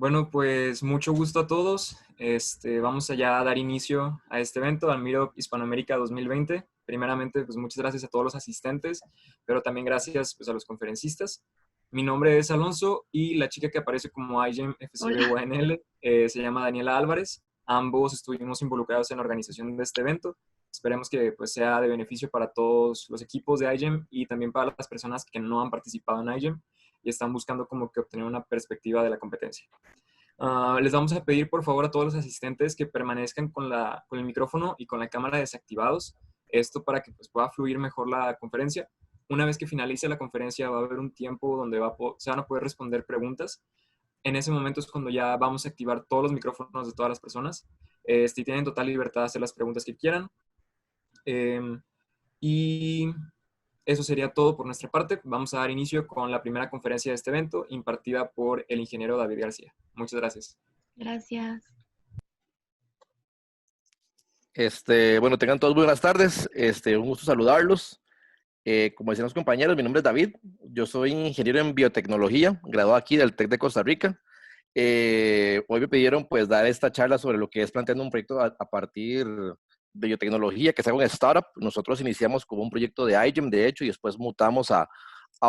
Bueno, pues mucho gusto a todos. Vamos allá a dar inicio a este evento, al Meetup Hispanoamérica 2020. Primeramente, pues muchas gracias a todos los asistentes, pero también gracias pues, a los conferencistas. Mi nombre es Alonso y la chica que aparece como IGEM Hola. FCB-UNL se llama Daniela Álvarez. Ambos estuvimos involucrados en la organización de este evento. Esperemos que pues, sea de beneficio para todos los equipos de IGEM y también para las personas que no han participado en IGEM y están buscando como que obtener una perspectiva de la competencia. Les vamos a pedir por favor a todos los asistentes que permanezcan con el micrófono y con la cámara desactivados. Esto para que pues, pueda fluir mejor la conferencia. Una vez que finalice la conferencia va a haber un tiempo donde se van a poder responder preguntas. En ese momento es cuando ya vamos a activar todos los micrófonos de todas las personas. Tienen total libertad de hacer las preguntas que quieran. Y eso sería todo por nuestra parte. Vamos a dar inicio con la primera conferencia de este evento, impartida por el ingeniero David García. Muchas gracias. Gracias. Bueno, tengan todos buenas tardes. Un gusto saludarlos. Como decían los compañeros, mi nombre es David. Yo soy ingeniero en biotecnología, graduado aquí del TEC de Costa Rica. Hoy me pidieron pues dar esta charla sobre lo que es planteando un proyecto a partir de biotecnología que sea un startup. Nosotros iniciamos como un proyecto de iGEM, de hecho, y después mutamos a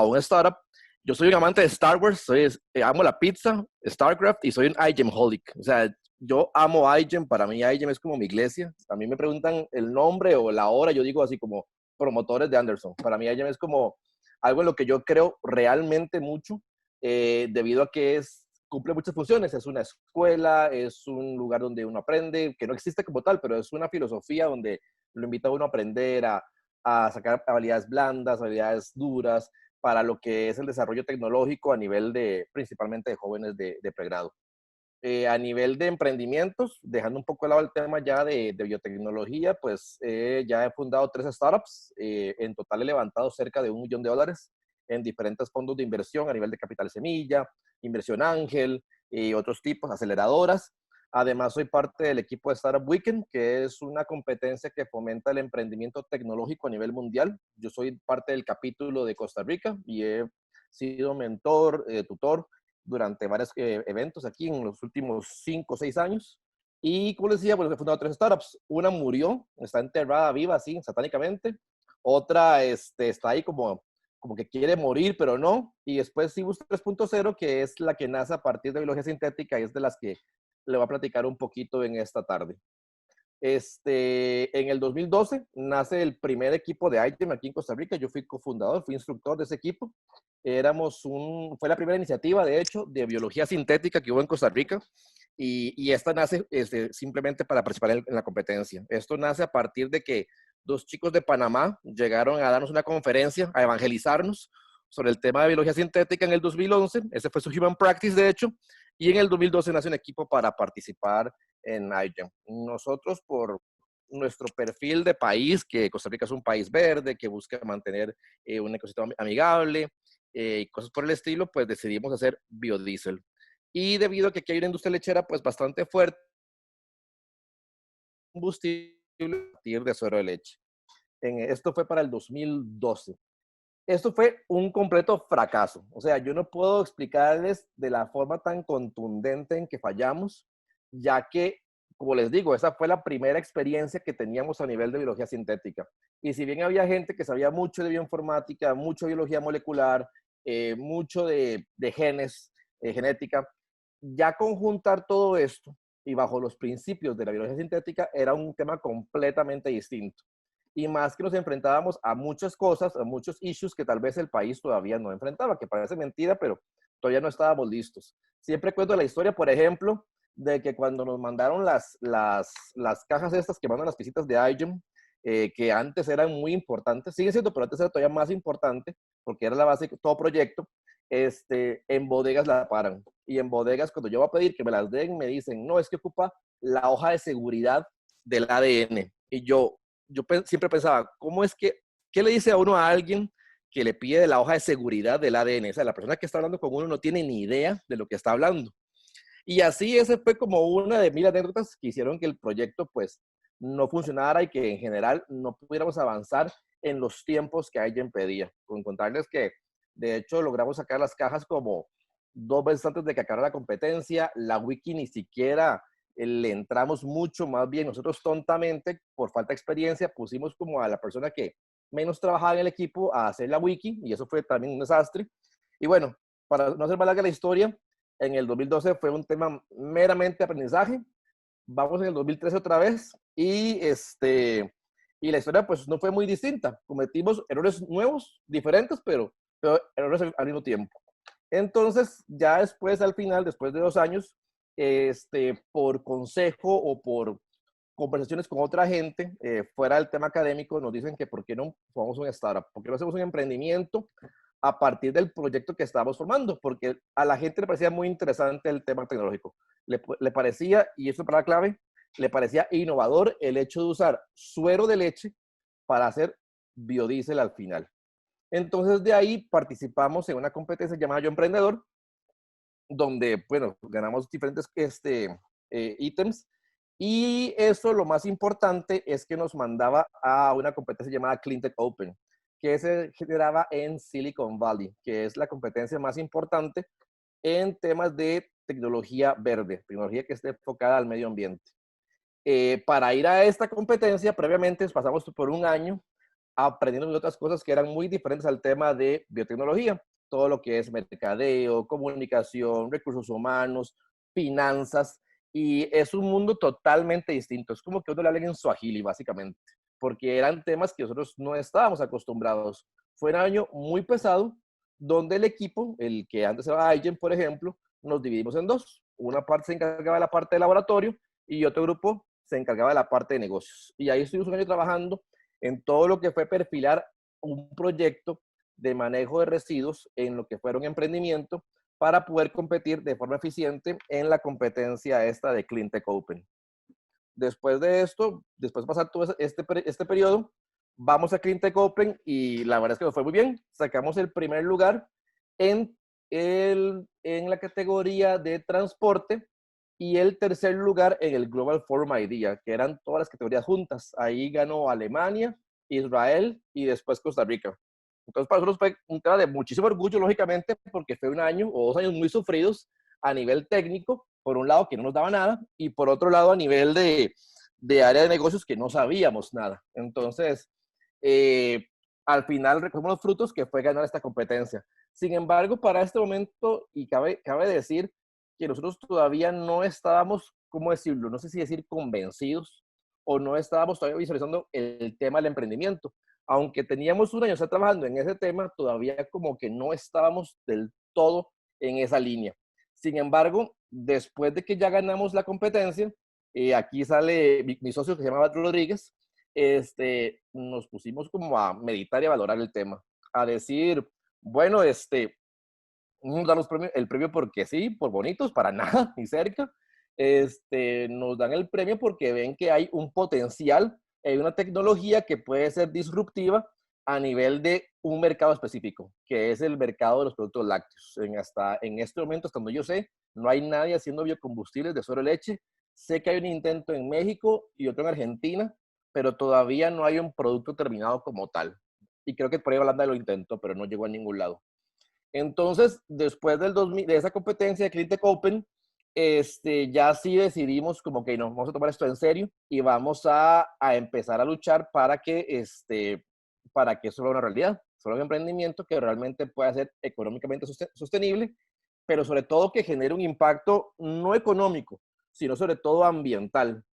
un startup. Yo soy un amante de Star Wars, amo la pizza, StarCraft y soy un iGEMholic. O sea, yo amo iGEM, para mí iGEM es como mi iglesia. A mí me preguntan el nombre o la hora, yo digo así como promotores de Anderson. Para mí iGEM es como algo en lo que yo creo realmente mucho, debido a que cumple muchas funciones. Es una escuela, es un lugar donde uno aprende, que no existe como tal, pero es una filosofía donde lo invita a uno a aprender, a sacar habilidades blandas, habilidades duras, para lo que es el desarrollo tecnológico a nivel principalmente de jóvenes de pregrado. A nivel de emprendimientos, dejando un poco de lado el tema ya de biotecnología, pues ya he fundado 3 startups. En total he levantado cerca de $1 millón en diferentes fondos de inversión a nivel de capital semilla, inversión ángel y otros tipos, aceleradoras. Además, soy parte del equipo de Startup Weekend, que es una competencia que fomenta el emprendimiento tecnológico a nivel mundial. Yo soy parte del capítulo de Costa Rica y he sido mentor, tutor durante varios eventos aquí en los últimos 5 o 6 años. Y como les decía, pues he fundado 3 startups. Una murió, está enterrada viva así, satánicamente. Otra está ahí como que quiere morir, pero no. Y después Cibus 3.0, que es la que nace a partir de biología sintética y es de las que le voy a platicar un poquito en esta tarde. En el 2012 nace el primer equipo de IGEM aquí en Costa Rica. Yo fui cofundador, fui instructor de ese equipo. Fue la primera iniciativa, de hecho, de biología sintética que hubo en Costa Rica. Y esta nace simplemente para participar en la competencia. Esto nace a partir de que 2 chicos de Panamá llegaron a darnos una conferencia, a evangelizarnos sobre el tema de biología sintética en el 2011. Ese fue su Human Practice, de hecho. Y en el 2012 nace un equipo para participar en IGEM. Nosotros, por nuestro perfil de país, que Costa Rica es un país verde, que busca mantener un ecosistema amigable y cosas por el estilo, pues decidimos hacer biodiesel. Y debido a que aquí hay una industria lechera pues bastante fuerte, combustible a partir de suero de leche. Esto fue para el 2012. Esto fue un completo fracaso. O sea, yo no puedo explicarles de la forma tan contundente en que fallamos, ya que, como les digo, esa fue la primera experiencia que teníamos a nivel de biología sintética. Y si bien había gente que sabía mucho de bioinformática, mucho de biología molecular, mucho de genes, genética, ya conjuntar todo esto y bajo los principios de la biología sintética era un tema completamente distinto. Y más que nos enfrentábamos a muchas cosas, a muchos issues que tal vez el país todavía no enfrentaba, que parece mentira, pero todavía no estábamos listos. Siempre cuento la historia, por ejemplo, de que cuando nos mandaron las cajas estas que mandan las visitas de IGEM, que antes eran muy importantes, siguen siendo, pero antes era todavía más importante, porque era la base de todo proyecto, en bodegas la paran. Y en bodegas, cuando yo voy a pedir que me las den, me dicen, no, es que ocupa la hoja de seguridad del ADN. Y yo siempre pensaba, ¿qué le dice a uno a alguien que le pide la hoja de seguridad del ADN? O sea, la persona que está hablando con uno no tiene ni idea de lo que está hablando. Y así ese fue como una de mil anécdotas que hicieron que el proyecto pues no funcionara y que en general no pudiéramos avanzar en los tiempos que alguien pedía. Con contarles que de hecho logramos sacar las cajas como 2 veces antes de que acabara la competencia. La wiki ni siquiera le entramos mucho, más bien nosotros tontamente, por falta de experiencia, pusimos como a la persona que menos trabajaba en el equipo a hacer la wiki, y eso fue también un desastre. Y bueno, para no hacer más larga la historia, en el 2012 fue un tema meramente aprendizaje. Vamos en el 2013 otra vez y la historia pues no fue muy distinta. Cometimos errores nuevos, diferentes, pero errores al mismo tiempo. Entonces, ya después, al final, después de 2 años, por consejo o por conversaciones con otra gente, fuera del tema académico, nos dicen que por qué no formamos un startup, por qué no hacemos un emprendimiento a partir del proyecto que estábamos formando, porque a la gente le parecía muy interesante el tema tecnológico. Le parecía, y eso es para la clave, le parecía innovador el hecho de usar suero de leche para hacer biodiesel al final. Entonces, de ahí participamos en una competencia llamada Yo Emprendedor, donde, bueno, ganamos diferentes ítems. Y eso, lo más importante, es que nos mandaba a una competencia llamada Cleantech Open, que se generaba en Silicon Valley, que es la competencia más importante en temas de tecnología verde, tecnología que esté enfocada al medio ambiente. Para ir a esta competencia, previamente pasamos por un año aprendiendo de otras cosas que eran muy diferentes al tema de biotecnología. Todo lo que es mercadeo, comunicación, recursos humanos, finanzas, y es un mundo totalmente distinto. Es como que uno le habla en Swahili, básicamente, porque eran temas que nosotros no estábamos acostumbrados. Fue un año muy pesado, donde el equipo, el que antes era iGen, por ejemplo, nos dividimos en dos. Una parte se encargaba de la parte de laboratorio y otro grupo se encargaba de la parte de negocios. Y ahí estuvimos un año trabajando en todo lo que fue perfilar un proyecto de manejo de residuos en lo que fuera un emprendimiento para poder competir de forma eficiente en la competencia esta de Cleantech Open. Después de esto, después de pasar todo este periodo, vamos a Cleantech Open y la verdad es que nos fue muy bien. Sacamos el primer lugar en, en la categoría de transporte y el tercer lugar en el Global Forum Idea, que eran todas las categorías juntas. Ahí ganó Alemania, Israel y después Costa Rica. Entonces, para nosotros fue un tema de muchísimo orgullo, lógicamente, porque fue un año o 2 años muy sufridos a nivel técnico, por un lado que no nos daba nada, y por otro lado a nivel de área de negocios que no sabíamos nada. Entonces, eh, al final recogimos los frutos que fue ganar esta competencia. Sin embargo, para este momento, y cabe decir que nosotros todavía no estábamos, ¿cómo decirlo? No sé si decir convencidos o no estábamos todavía visualizando el tema del emprendimiento. Aunque teníamos un año trabajando en ese tema, todavía como que no estábamos del todo en esa línea. Sin embargo, después de que ya ganamos la competencia, aquí sale mi socio que se llama Bat Rodríguez, nos pusimos como a meditar y a valorar el tema, a decir, bueno, nos dan el premio porque sí, por bonitos, para nada, ni cerca. Nos dan el premio porque ven que hay un potencial, hay una tecnología que puede ser disruptiva a nivel de un mercado específico, que es el mercado de los productos lácteos. Hasta en este momento, hasta donde yo sé, no hay nadie haciendo biocombustibles de suero de leche. Sé que hay un intento en México y otro en Argentina, pero todavía no hay un producto terminado como tal. Y creo que por ahí Holanda lo intentó, pero no llegó a ningún lado. Entonces, después de esa competencia de Cleantech Open, ya sí decidimos como que nos vamos a tomar esto en serio y vamos a empezar a luchar para que eso sea una realidad, sea un emprendimiento que realmente pueda ser económicamente sostenible, pero sobre todo que genere un impacto no económico, sino sobre todo ambiental.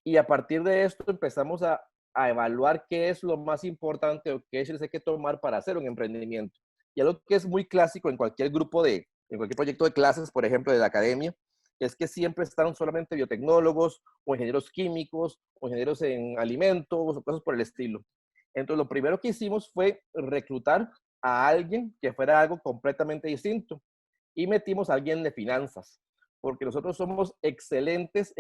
Y a partir de esto empezamos a evaluar qué es lo más importante o qué es hay que tomar para hacer un emprendimiento. Y algo que es muy clásico en cualquier en cualquier proyecto de clases, por ejemplo, de la academia, es que siempre están solamente biotecnólogos o ingenieros químicos o ingenieros en alimentos o cosas por el estilo. Entonces, lo primero que hicimos fue reclutar a alguien que fuera algo completamente distinto y metimos a alguien de finanzas, porque nosotros somos excelentes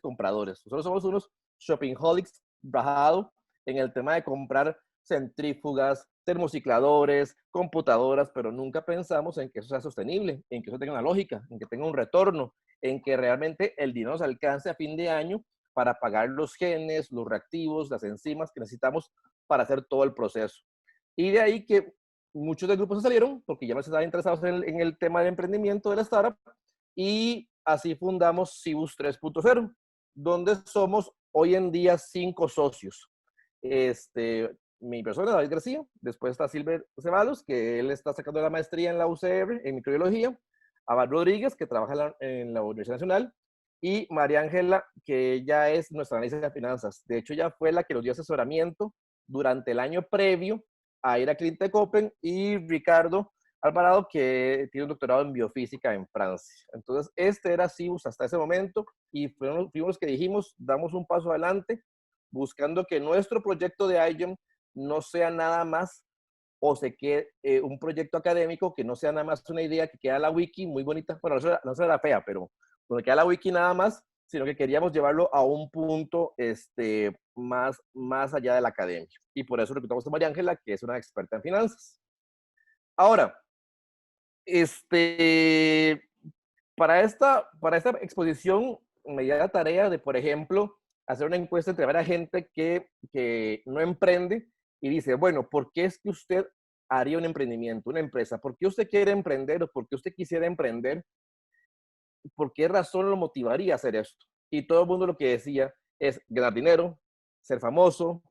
compradores. Nosotros somos unos shoppingholics bajados en el tema de comprar centrífugas, termocicladores, computadoras, pero nunca pensamos en que eso sea sostenible, en que eso tenga una lógica, en que tenga un retorno, en que realmente el dinero nos alcance a fin de año para pagar los genes, los reactivos, las enzimas que necesitamos para hacer todo el proceso. Y de ahí que muchos del grupo se salieron porque ya no estaban interesados en el tema del emprendimiento de la startup y así fundamos Cibus 3.0, donde somos hoy en día 5 socios. Mi persona, David García, después está Silver Ceballos, que él está sacando la maestría en la UCR en microbiología, Abad Rodríguez, que trabaja en la Universidad Nacional, y María Ángela, que ella es nuestra analista de finanzas. De hecho, ella fue la que nos dio asesoramiento durante el año previo a ir a Clínica Open, y Ricardo Alvarado, que tiene un doctorado en biofísica en Francia. Entonces, este era Cibus hasta ese momento, y fuimos los que dijimos, damos un paso adelante, buscando que nuestro proyecto de iGEM no sea nada más o se quede un proyecto académico, que no sea nada más una idea que queda la wiki muy bonita. Bueno, no será fea, pero donde queda la wiki nada más, sino que queríamos llevarlo a un punto más allá de la academia. Y por eso reclutamos a María Ángela, que es una experta en finanzas. Ahora, para esta exposición me dio la tarea de, por ejemplo, hacer una encuesta entre varias gente que no emprende y dice, bueno, ¿por qué es que usted haría un emprendimiento, una empresa? ¿Por qué usted quiere emprender o por qué usted quisiera emprender? ¿Por qué razón lo motivaría a hacer esto? Y todo el mundo lo que decía es ganar dinero, ser famoso,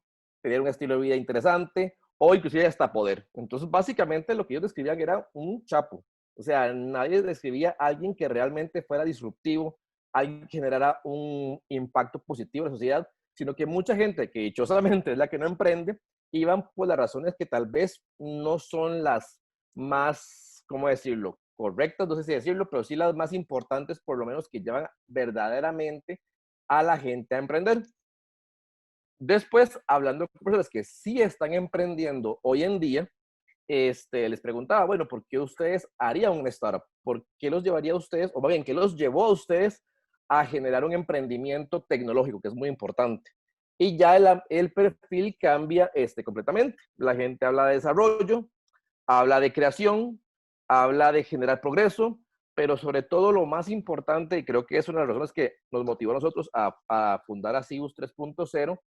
tener un estilo de vida interesante o inclusive hasta poder. Entonces, básicamente lo que ellos describían era un chapo. O sea, nadie describía a alguien que realmente fuera disruptivo, alguien que generara un impacto positivo en la sociedad, sino que mucha gente que dichosamente es la que no emprende, iban por las razones que tal vez no son las más, ¿cómo decirlo?, correctas, no sé si decirlo, pero sí las más importantes, por lo menos que llevan verdaderamente a la gente a emprender. Después, hablando con personas que sí están emprendiendo hoy en día, les preguntaba, bueno, ¿por qué ustedes harían una startup? ¿Por qué los llevaría a ustedes, o más bien, qué los llevó a ustedes a generar un emprendimiento tecnológico, que es muy importante? Y ya el perfil cambia completamente. La gente habla de desarrollo, habla de creación, habla de generar progreso, pero sobre todo lo más importante, y creo que es una de las razones que nos motivó a nosotros a fundar a Cibus 3.0,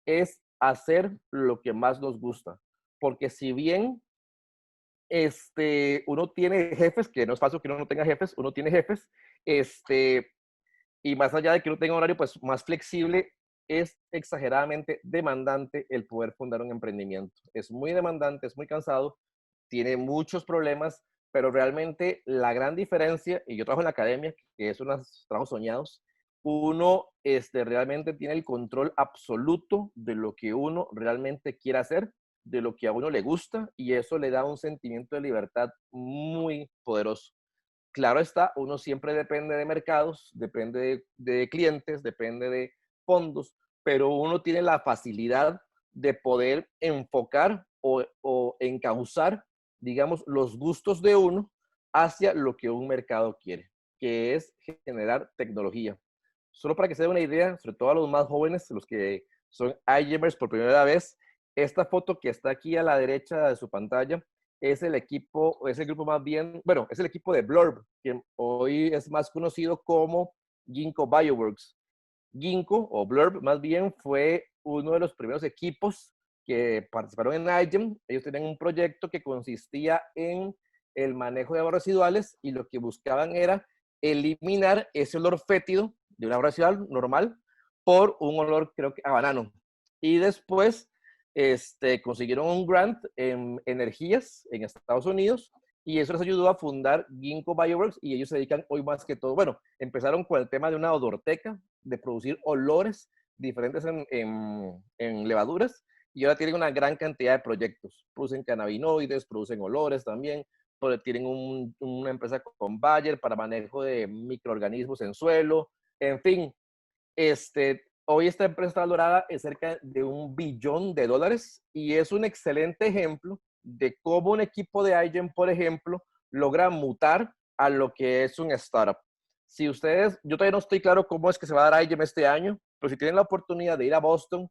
es hacer lo que más nos gusta. Porque si bien uno tiene jefes, que no es fácil que uno no tenga jefes, uno tiene jefes, y más allá de que uno tenga un horario pues más flexible, es exageradamente demandante el poder fundar un emprendimiento. Es muy demandante, es muy cansado, tiene muchos problemas, pero realmente la gran diferencia, y yo trabajo en la academia, que es unos trabajos soñados, uno realmente tiene el control absoluto de lo que uno realmente quiere hacer, de lo que a uno le gusta, y eso le da un sentimiento de libertad muy poderoso. Claro está, uno siempre depende de mercados, depende de clientes, depende de fondos, pero uno tiene la facilidad de poder enfocar o encauzar, digamos, los gustos de uno hacia lo que un mercado quiere, que es generar tecnología. Solo para que se den una idea, sobre todo a los más jóvenes, los que son iGamers por primera vez, esta foto que está aquí a la derecha de su pantalla es el equipo, es el grupo más bien, bueno, es el equipo de Blurb, que hoy es más conocido como Ginkgo Bioworks. Ginkgo, o Blurb más bien, fue uno de los primeros equipos que participaron en iGEM. Ellos tenían un proyecto que consistía en el manejo de aguas residuales y lo que buscaban era eliminar ese olor fétido de una agua residual normal por un olor, creo que a banano. Y después consiguieron un grant en energías en Estados Unidos y eso les ayudó a fundar Ginkgo Bioworks y ellos se dedican hoy más que todo, bueno, empezaron con el tema de una odorteca, de producir olores diferentes en levaduras y ahora tienen una gran cantidad de proyectos. Producen cannabinoides, producen olores también, tienen una empresa con Bayer para manejo de microorganismos en suelo, en fin, hoy esta empresa está valorada en cerca de $1 billón y es un excelente ejemplo de cómo un equipo de iGEM, por ejemplo, logra mutar a lo que es un startup. Si ustedes, yo todavía no estoy claro cómo es que se va a dar iGEM este año, pero si tienen la oportunidad de ir a Boston,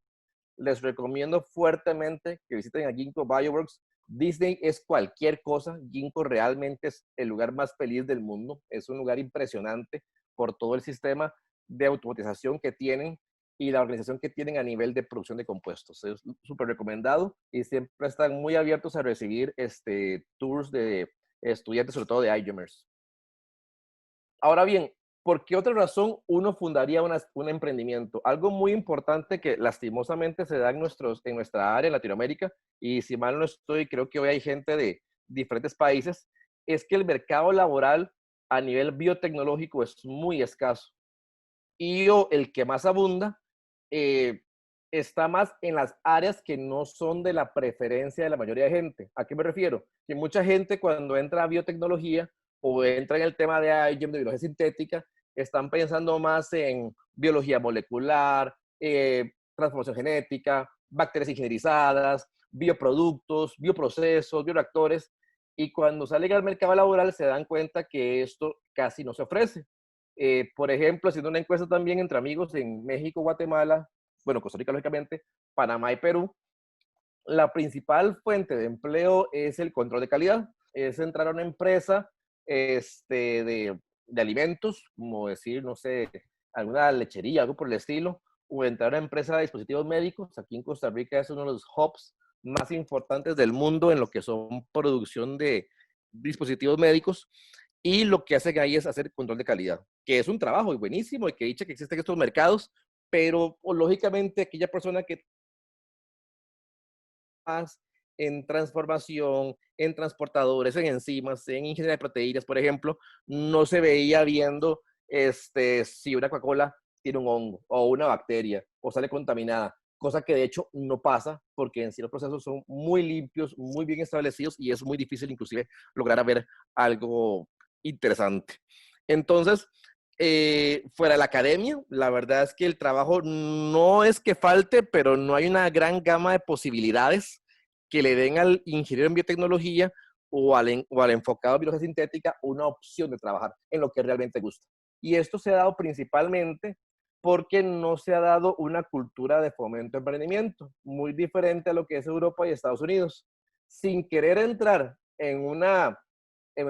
les recomiendo fuertemente que visiten a Ginkgo Bioworks. Disney es cualquier cosa, Ginkgo realmente es el lugar más feliz del mundo, es un lugar impresionante por todo el sistema de automatización que tienen y la organización que tienen a nivel de producción de compuestos. Es súper recomendado y siempre están muy abiertos a recibir tours de estudiantes, sobre todo de iGEMers. Ahora bien, ¿por qué otra razón uno fundaría un emprendimiento? Algo muy importante que lastimosamente se da en nuestra área en Latinoamérica, y si mal no estoy, creo que hoy hay gente de diferentes países, es que el mercado laboral a nivel biotecnológico es muy escaso. Y el que más abunda eh, está más en las áreas que no son de la preferencia de la mayoría de gente. ¿A qué me refiero? Que mucha gente cuando entra a biotecnología o entra en el tema de IGEM, de biología sintética, están pensando más en biología molecular, transformación genética, bacterias ingenierizadas, bioproductos, bioprocesos, bioreactores, y cuando salen al mercado laboral se dan cuenta que esto casi no se ofrece. Por ejemplo, haciendo una encuesta también entre amigos en México, Guatemala, bueno, Costa Rica, lógicamente, Panamá y Perú, la principal fuente de empleo es el control de calidad. Es entrar a una empresa de alimentos, como decir, no sé, alguna lechería, algo por el estilo, o entrar a una empresa de dispositivos médicos. Aquí en Costa Rica es uno de los hubs más importantes del mundo en lo que son producción de dispositivos médicos. Y lo que hacen ahí es hacer control de calidad, que es un trabajo buenísimo y que dice que existen estos mercados, pero lógicamente aquella persona que más en transformación, en transportadores, en enzimas, en ingeniería de proteínas, por ejemplo, no se veía viendo si una Coca-Cola tiene un hongo o una bacteria o sale contaminada, cosa que de hecho no pasa porque en sí los procesos son muy limpios, muy bien establecidos y es muy difícil inclusive lograr ver algo interesante. Entonces, fuera de la academia, la verdad es que el trabajo no es que falte, pero no hay una gran gama de posibilidades que le den al ingeniero en biotecnología o al enfocado en biología sintética una opción de trabajar en lo que realmente gusta. Y esto se ha dado principalmente porque no se ha dado una cultura de fomento de emprendimiento, muy diferente a lo que es Europa y Estados Unidos. Sin querer entrar en una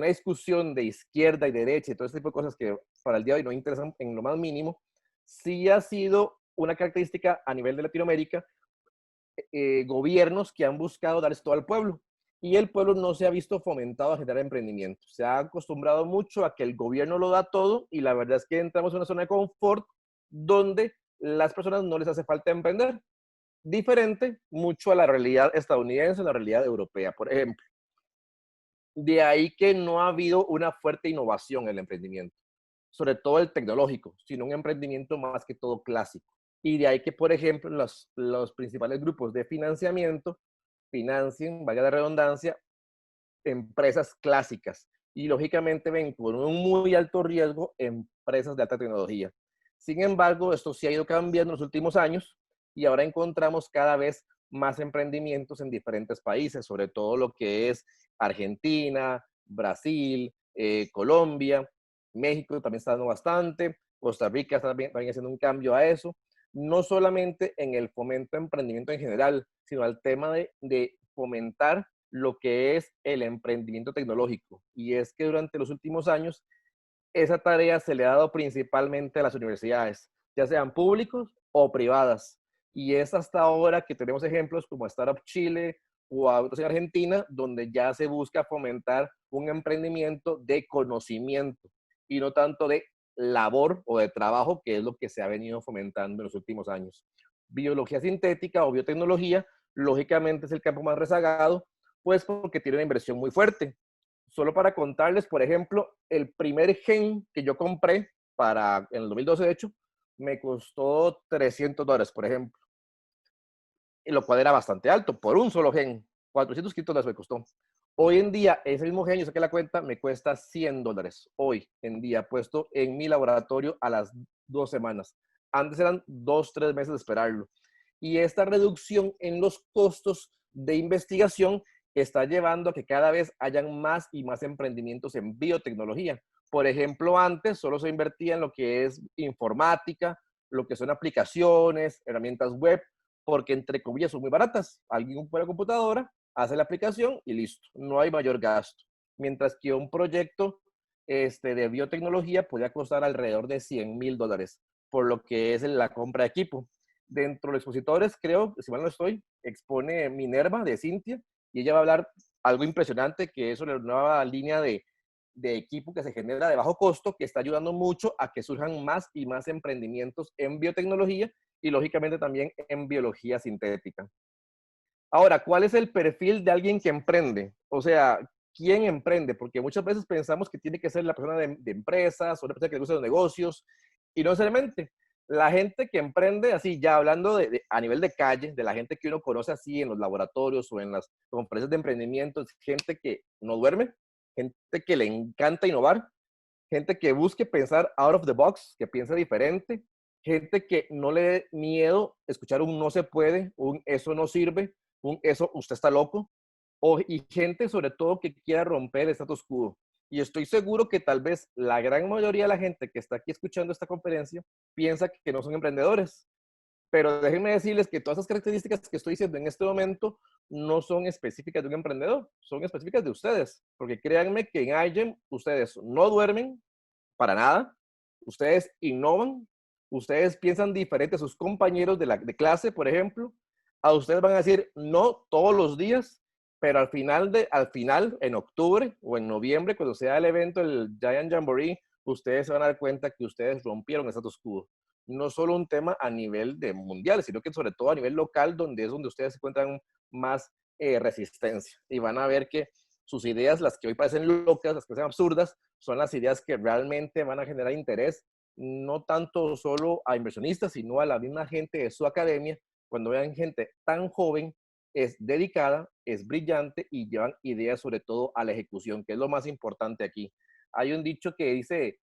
discusión de izquierda y derecha y todo ese tipo de cosas que para el día de hoy no interesan en lo más mínimo, sí ha sido una característica a nivel de Latinoamérica, gobiernos que han buscado dar esto al pueblo y el pueblo no se ha visto fomentado a generar emprendimiento. Se ha acostumbrado mucho a que el gobierno lo da todo y la verdad es que entramos en una zona de confort donde las personas no les hace falta emprender. Diferente mucho a la realidad estadounidense, a la realidad europea, por ejemplo. De ahí que no ha habido una fuerte innovación en el emprendimiento, sobre todo el tecnológico, sino un emprendimiento más que todo clásico. Y de ahí que, por ejemplo, los principales grupos de financiamiento financien, vaya de redundancia, empresas clásicas. Y lógicamente ven con un muy alto riesgo empresas de alta tecnología. Sin embargo, esto sí ha ido cambiando en los últimos años y ahora encontramos cada vez más emprendimientos en diferentes países, sobre todo lo que es Argentina, Brasil, Colombia, México también está dando bastante, Costa Rica está también haciendo un cambio a eso, no solamente en el fomento de emprendimiento en general, sino al tema de fomentar lo que es el emprendimiento tecnológico. Y es que durante los últimos años esa tarea se le ha dado principalmente a las universidades, ya sean públicos o privadas. Y es hasta ahora que tenemos ejemplos como Startup Chile o otros en Argentina, donde ya se busca fomentar un emprendimiento de conocimiento y no tanto de labor o de trabajo, que es lo que se ha venido fomentando en los últimos años. Biología sintética o biotecnología, lógicamente es el campo más rezagado, pues porque tiene una inversión muy fuerte. Solo para contarles, por ejemplo, el primer gen que yo compré en el 2012, de hecho, me costó $300, por ejemplo, lo cual era bastante alto por un solo gen. 400 $500 me costó. Hoy en día, ese mismo gen, yo saqué la cuenta, me cuesta $100 hoy en día, puesto en mi laboratorio a las 2 semanas. Antes eran 2, 3 meses de esperarlo. Y esta reducción en los costos de investigación está llevando a que cada vez hayan más y más emprendimientos en biotecnología. Por ejemplo, antes solo se invertía en lo que es informática, lo que son aplicaciones, herramientas web, porque entre comillas son muy baratas. Alguien pone la computadora, hace la aplicación y listo. No hay mayor gasto. Mientras que un proyecto de biotecnología podría costar alrededor de $100,000, por lo que es la compra de equipo. Dentro de los expositores, creo, si mal no estoy, expone Minerva de Cintia, y ella va a hablar algo impresionante, que es una nueva línea de equipo que se genera de bajo costo, que está ayudando mucho a que surjan más y más emprendimientos en biotecnología y lógicamente también en biología sintética. Ahora, ¿cuál es el perfil de alguien que emprende? O sea, ¿quién emprende? Porque muchas veces pensamos que tiene que ser la persona de empresas o la persona que le gusta los negocios, y no necesariamente. La gente que emprende, así ya hablando a nivel de calle, de la gente que uno conoce así en los laboratorios o en las conferencias de emprendimiento, es gente que no duerme, gente que le encanta innovar, gente que busque pensar out of the box, que piensa diferente, gente que no le dé miedo escuchar un no se puede, un eso no sirve, un eso usted está loco, y gente sobre todo que quiera romper el status quo. Y estoy seguro que tal vez la gran mayoría de la gente que está aquí escuchando esta conferencia piensa que no son emprendedores, pero déjenme decirles que todas esas características que estoy diciendo en este momento no son específicas de un emprendedor, son específicas de ustedes. Porque créanme que en iGEM ustedes no duermen para nada, ustedes innovan, ustedes piensan diferente a sus compañeros de clase, por ejemplo. A ustedes van a decir no todos los días, pero al final, en octubre o en noviembre, cuando sea el evento, el Giant Jamboree, ustedes se van a dar cuenta que ustedes rompieron el status quo. No solo un tema a nivel de mundial, sino que sobre todo a nivel local, donde es donde ustedes encuentran más resistencia. Y van a ver que sus ideas, las que hoy parecen locas, las que parecen absurdas, son las ideas que realmente van a generar interés, no tanto solo a inversionistas, sino a la misma gente de su academia, cuando vean gente tan joven, es dedicada, es brillante y llevan ideas sobre todo a la ejecución, que es lo más importante aquí. Hay un dicho que dice,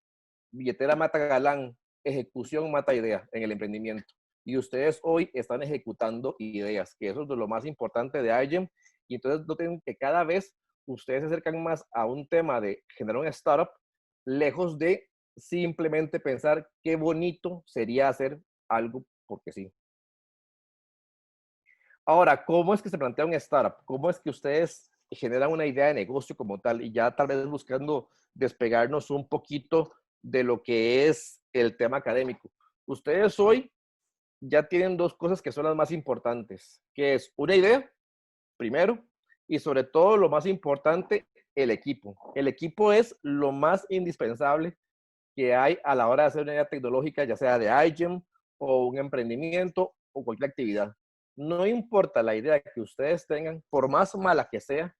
billetera mata galán, ejecución mata idea en el emprendimiento. Y ustedes hoy están ejecutando ideas, que eso es de lo más importante de iGEM. Y entonces noten que cada vez ustedes se acercan más a un tema de generar una startup, lejos de simplemente pensar qué bonito sería hacer algo porque sí. Ahora, ¿cómo es que se plantea una startup? ¿Cómo es que ustedes generan una idea de negocio como tal? Y ya tal vez buscando despegarnos un poquito de lo que es el tema académico. Ustedes hoy ya tienen dos cosas que son las más importantes, que es una idea, primero, y sobre todo lo más importante, el equipo. El equipo es lo más indispensable que hay a la hora de hacer una idea tecnológica, ya sea de iGEM o un emprendimiento o cualquier actividad. No importa la idea que ustedes tengan, por más mala que sea,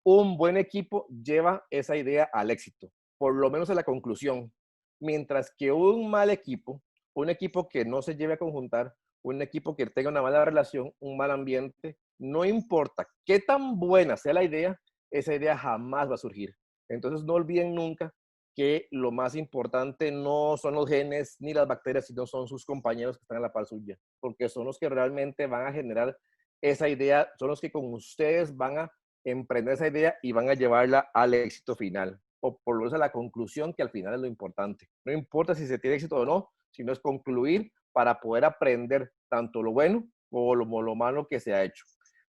un buen equipo lleva esa idea al éxito, por lo menos a la conclusión. Mientras que un mal equipo, un equipo que no se lleve a conjuntar, un equipo que tenga una mala relación, un mal ambiente, no importa qué tan buena sea la idea, esa idea jamás va a surgir. Entonces no olviden nunca que lo más importante no son los genes ni las bacterias, sino son sus compañeros que están a la par suya, porque son los que realmente van a generar esa idea, son los que con ustedes van a emprender esa idea y van a llevarla al éxito final, o por lo menos a la conclusión, que al final es lo importante. No importa si se tiene éxito o no, sino es concluir para poder aprender tanto lo bueno como lo malo que se ha hecho.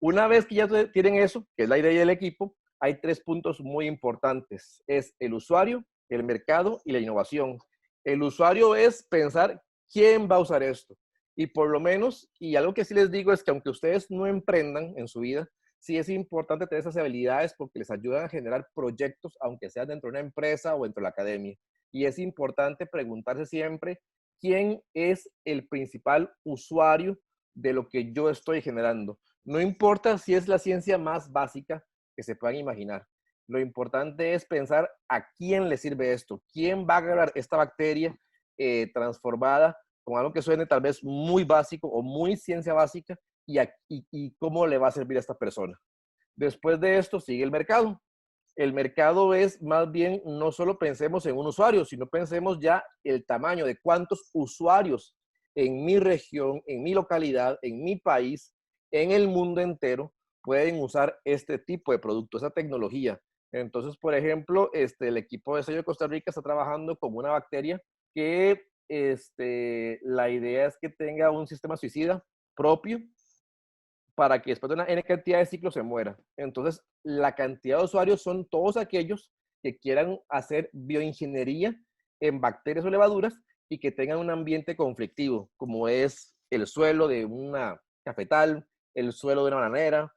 Una vez que ya tienen eso, que es la idea del equipo, hay tres puntos muy importantes. Es el usuario, el mercado y la innovación. El usuario es pensar quién va a usar esto. Y por lo menos, y algo que sí les digo es que aunque ustedes no emprendan en su vida, sí es importante tener esas habilidades porque les ayudan a generar proyectos, aunque sea dentro de una empresa o dentro de la academia. Y es importante preguntarse siempre quién es el principal usuario de lo que yo estoy generando. No importa si es la ciencia más básica que se puedan imaginar. Lo importante es pensar a quién le sirve esto, quién va a agarrar esta bacteria transformada con algo que suene tal vez muy básico o muy ciencia básica y cómo le va a servir a esta persona. Después de esto sigue el mercado. El mercado es más bien, no solo pensemos en un usuario, sino pensemos ya el tamaño de cuántos usuarios en mi región, en mi localidad, en mi país, en el mundo entero, pueden usar este tipo de producto, esa tecnología. Entonces, por ejemplo, el equipo de sello de Costa Rica está trabajando con una bacteria que la idea es que tenga un sistema suicida propio para que después de una N cantidad de ciclos se muera. Entonces, la cantidad de usuarios son todos aquellos que quieran hacer bioingeniería en bacterias o levaduras y que tengan un ambiente conflictivo, como es el suelo de una cafetal, el suelo de una bananera,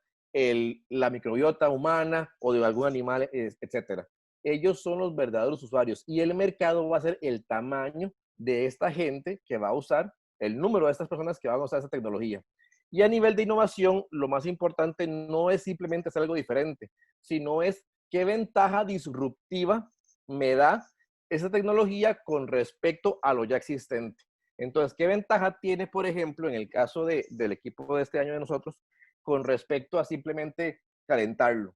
la microbiota humana o de algún animal, etcétera. Ellos son los verdaderos usuarios y el mercado va a ser el tamaño de esta gente que va a usar, el número de estas personas que van a usar esa tecnología. Y a nivel de innovación, lo más importante no es simplemente hacer algo diferente, sino es qué ventaja disruptiva me da esa tecnología con respecto a lo ya existente. Entonces, ¿qué ventaja tiene, por ejemplo, en el caso del equipo de este año de nosotros, con respecto a simplemente calentarlo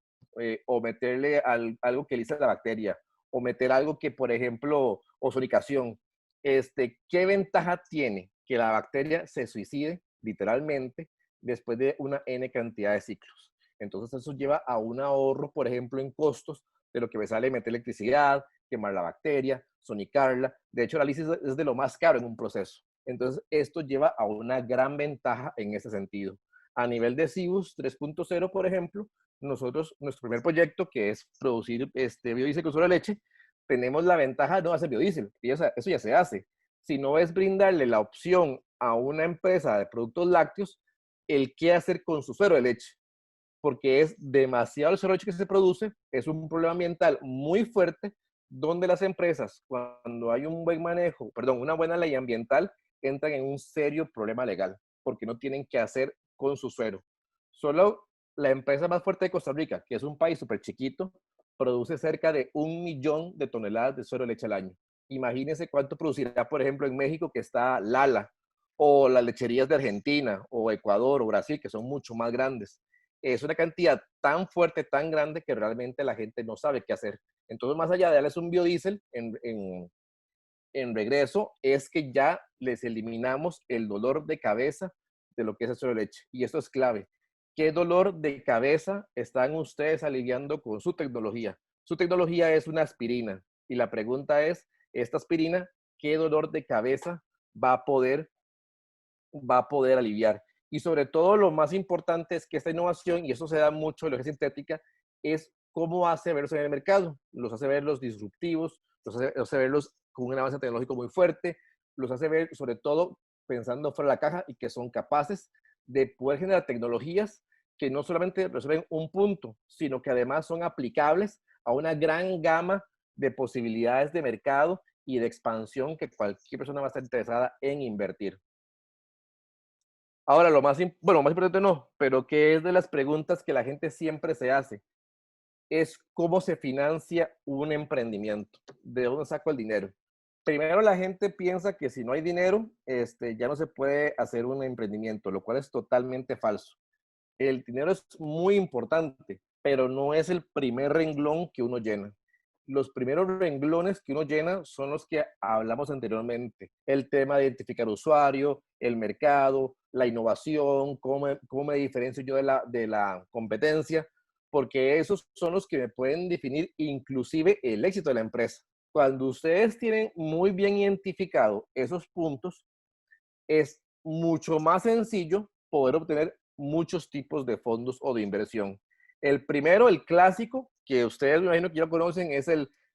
o meterle algo que lisa la bacteria o meter algo que, por ejemplo, ozonización? ¿Qué ventaja tiene que la bacteria se suicide literalmente después de una N cantidad de ciclos? Entonces, eso lleva a un ahorro, por ejemplo, en costos de lo que me sale meter electricidad, quemar la bacteria, sonicarla. De hecho, la lisis es de lo más caro en un proceso. Entonces, esto lleva a una gran ventaja en ese sentido. A nivel de Cibus 3.0, por ejemplo, nosotros, nuestro primer proyecto, que es producir biodiesel con solo leche, tenemos la ventaja de no hacer biodiesel, y eso ya se hace, sino es brindarle la opción a una empresa de productos lácteos el qué hacer con su suero de leche, porque es demasiado el suero de leche que se produce, es un problema ambiental muy fuerte, donde las empresas, cuando hay un buen manejo, perdón, una buena ley ambiental, entran en un serio problema legal, porque no tienen que hacer con su suero. Solo la empresa más fuerte de Costa Rica, que es un país súper chiquito, produce cerca de 1 millón de toneladas de suero de leche al año. Imagínense cuánto producirá, por ejemplo, en México, que está Lala, o las lecherías de Argentina, o Ecuador, o Brasil, que son mucho más grandes. Es una cantidad tan fuerte, tan grande, que realmente la gente no sabe qué hacer. Entonces, más allá de darles un biodiesel en regreso, es que ya les eliminamos el dolor de cabeza de lo que es el suero de leche. Y esto es clave. ¿Qué dolor de cabeza están ustedes aliviando con su tecnología? Su tecnología es una aspirina. Y la pregunta es, esta aspirina, ¿qué dolor de cabeza va a poder, va a poder aliviar? Y sobre todo, lo más importante es que esta innovación, y eso se da mucho en la sintética, es cómo hace verlos en el mercado. Los hace verlos disruptivos, los hace verlos con un avance tecnológico muy fuerte, los hace ver sobre todo pensando fuera de la caja y que son capaces de poder generar tecnologías que no solamente resuelven un punto, sino que además son aplicables a una gran gama de posibilidades de mercado y de expansión que cualquier persona va a estar interesada en invertir. Ahora, bueno, lo más importante no, pero que es de las preguntas que la gente siempre se hace, es cómo se financia un emprendimiento, de dónde saco el dinero. Primero la gente piensa que si no hay dinero, ya no se puede hacer un emprendimiento, lo cual es totalmente falso. El dinero es muy importante, pero no es el primer renglón que uno llena. Los primeros renglones que uno llena son los que hablamos anteriormente. El tema de identificar usuario, el mercado, la innovación, cómo me diferencio yo de la competencia, porque esos son los que me pueden definir inclusive el éxito de la empresa. Cuando ustedes tienen muy bien identificado esos puntos, es mucho más sencillo poder obtener muchos tipos de fondos o de inversión. El primero, el clásico, que ustedes me imagino que ya conocen, es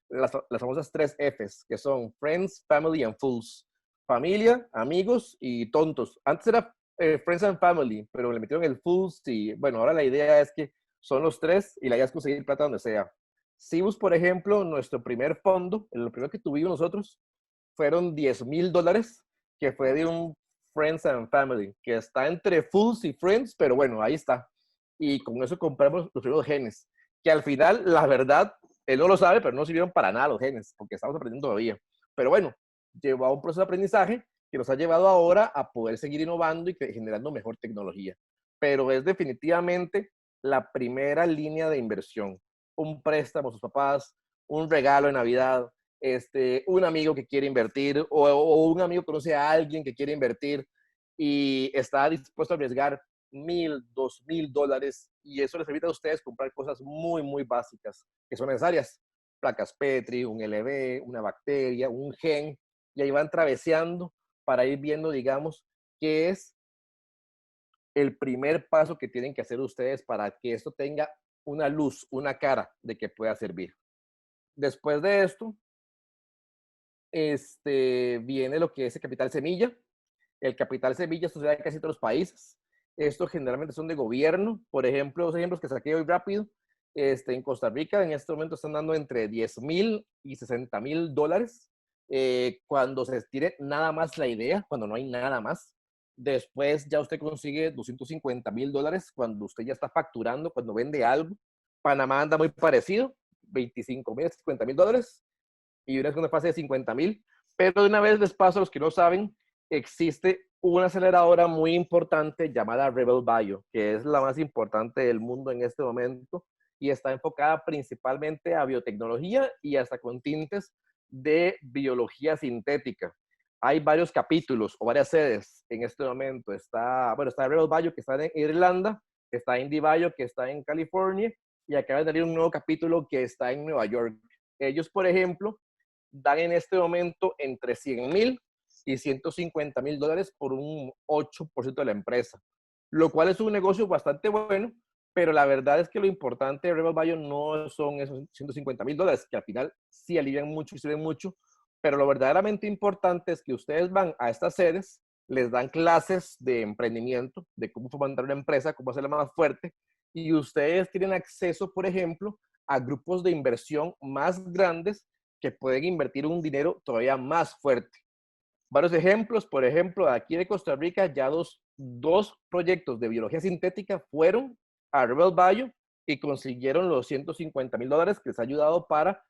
las famosas 3 Fs, que son Friends, Family and Fools. Familia, amigos y tontos. Antes era Friends and Family, pero le metieron el Fools y bueno, ahora la idea es que son los tres y la idea es conseguir plata donde sea. Cibus, por ejemplo, nuestro primer fondo, el primero que tuvimos nosotros, fueron $10,000, que fue de un Friends and Family, que está entre Fools y Friends, pero bueno, ahí está. Y con eso compramos los primeros genes, que al final, la verdad, él no lo sabe, pero no sirvieron para nada los genes, porque estamos aprendiendo todavía. Pero bueno, llevó a un proceso de aprendizaje que nos ha llevado ahora a poder seguir innovando y generando mejor tecnología. Pero es definitivamente la primera línea de inversión. Un préstamo a sus papás, un regalo de Navidad, un amigo que quiere invertir o un amigo conoce a alguien que quiere invertir y está dispuesto a arriesgar $1,000, $2,000 y eso les permite a ustedes comprar cosas muy, muy básicas que son necesarias. Placas Petri, un LV, una bacteria, un gen, y ahí van traveseando para ir viendo, digamos, qué es el primer paso que tienen que hacer ustedes para que esto tenga una luz, una cara de que pueda servir. Después de esto, viene lo que es el capital semilla, El capital semilla sucede en casi todos los países. Estos generalmente son de gobierno. Por ejemplo, los ejemplos que saqué hoy rápido, en Costa Rica en este momento están dando entre 10,000 y 60,000 dólares cuando se tiene nada más la idea, cuando no hay nada más. Después ya usted consigue 250,000 dólares cuando usted ya está facturando, cuando vende algo. Panamá anda muy parecido, 25,000, 50,000 dólares y una segunda fase de 50,000. Pero de una vez les paso a los que no saben, existe una aceleradora muy importante llamada Rebel Bio, que es la más importante del mundo en este momento y está enfocada principalmente a biotecnología y hasta con tintes de biología sintética. Hay varios capítulos o varias sedes en este momento. Está Rebel Bio, que está en Irlanda, está Indie Bio, que está en California, y acaba de salir un nuevo capítulo que está en Nueva York. Ellos, por ejemplo, dan en este momento entre 100,000 y 150,000 dólares por un 8% de la empresa, lo cual es un negocio bastante bueno, pero la verdad es que lo importante de Rebel Bio no son esos 150,000 dólares, que al final sí alivian mucho y sirven mucho, pero lo verdaderamente importante es que ustedes van a estas sedes, les dan clases de emprendimiento, de cómo fomentar una empresa, cómo hacerla más fuerte, y ustedes tienen acceso, por ejemplo, a grupos de inversión más grandes que pueden invertir un dinero todavía más fuerte. Varios ejemplos, por ejemplo, aquí de Costa Rica ya dos proyectos de biología sintética fueron a Rebel Bio y consiguieron los 150,000 dólares que les ha ayudado para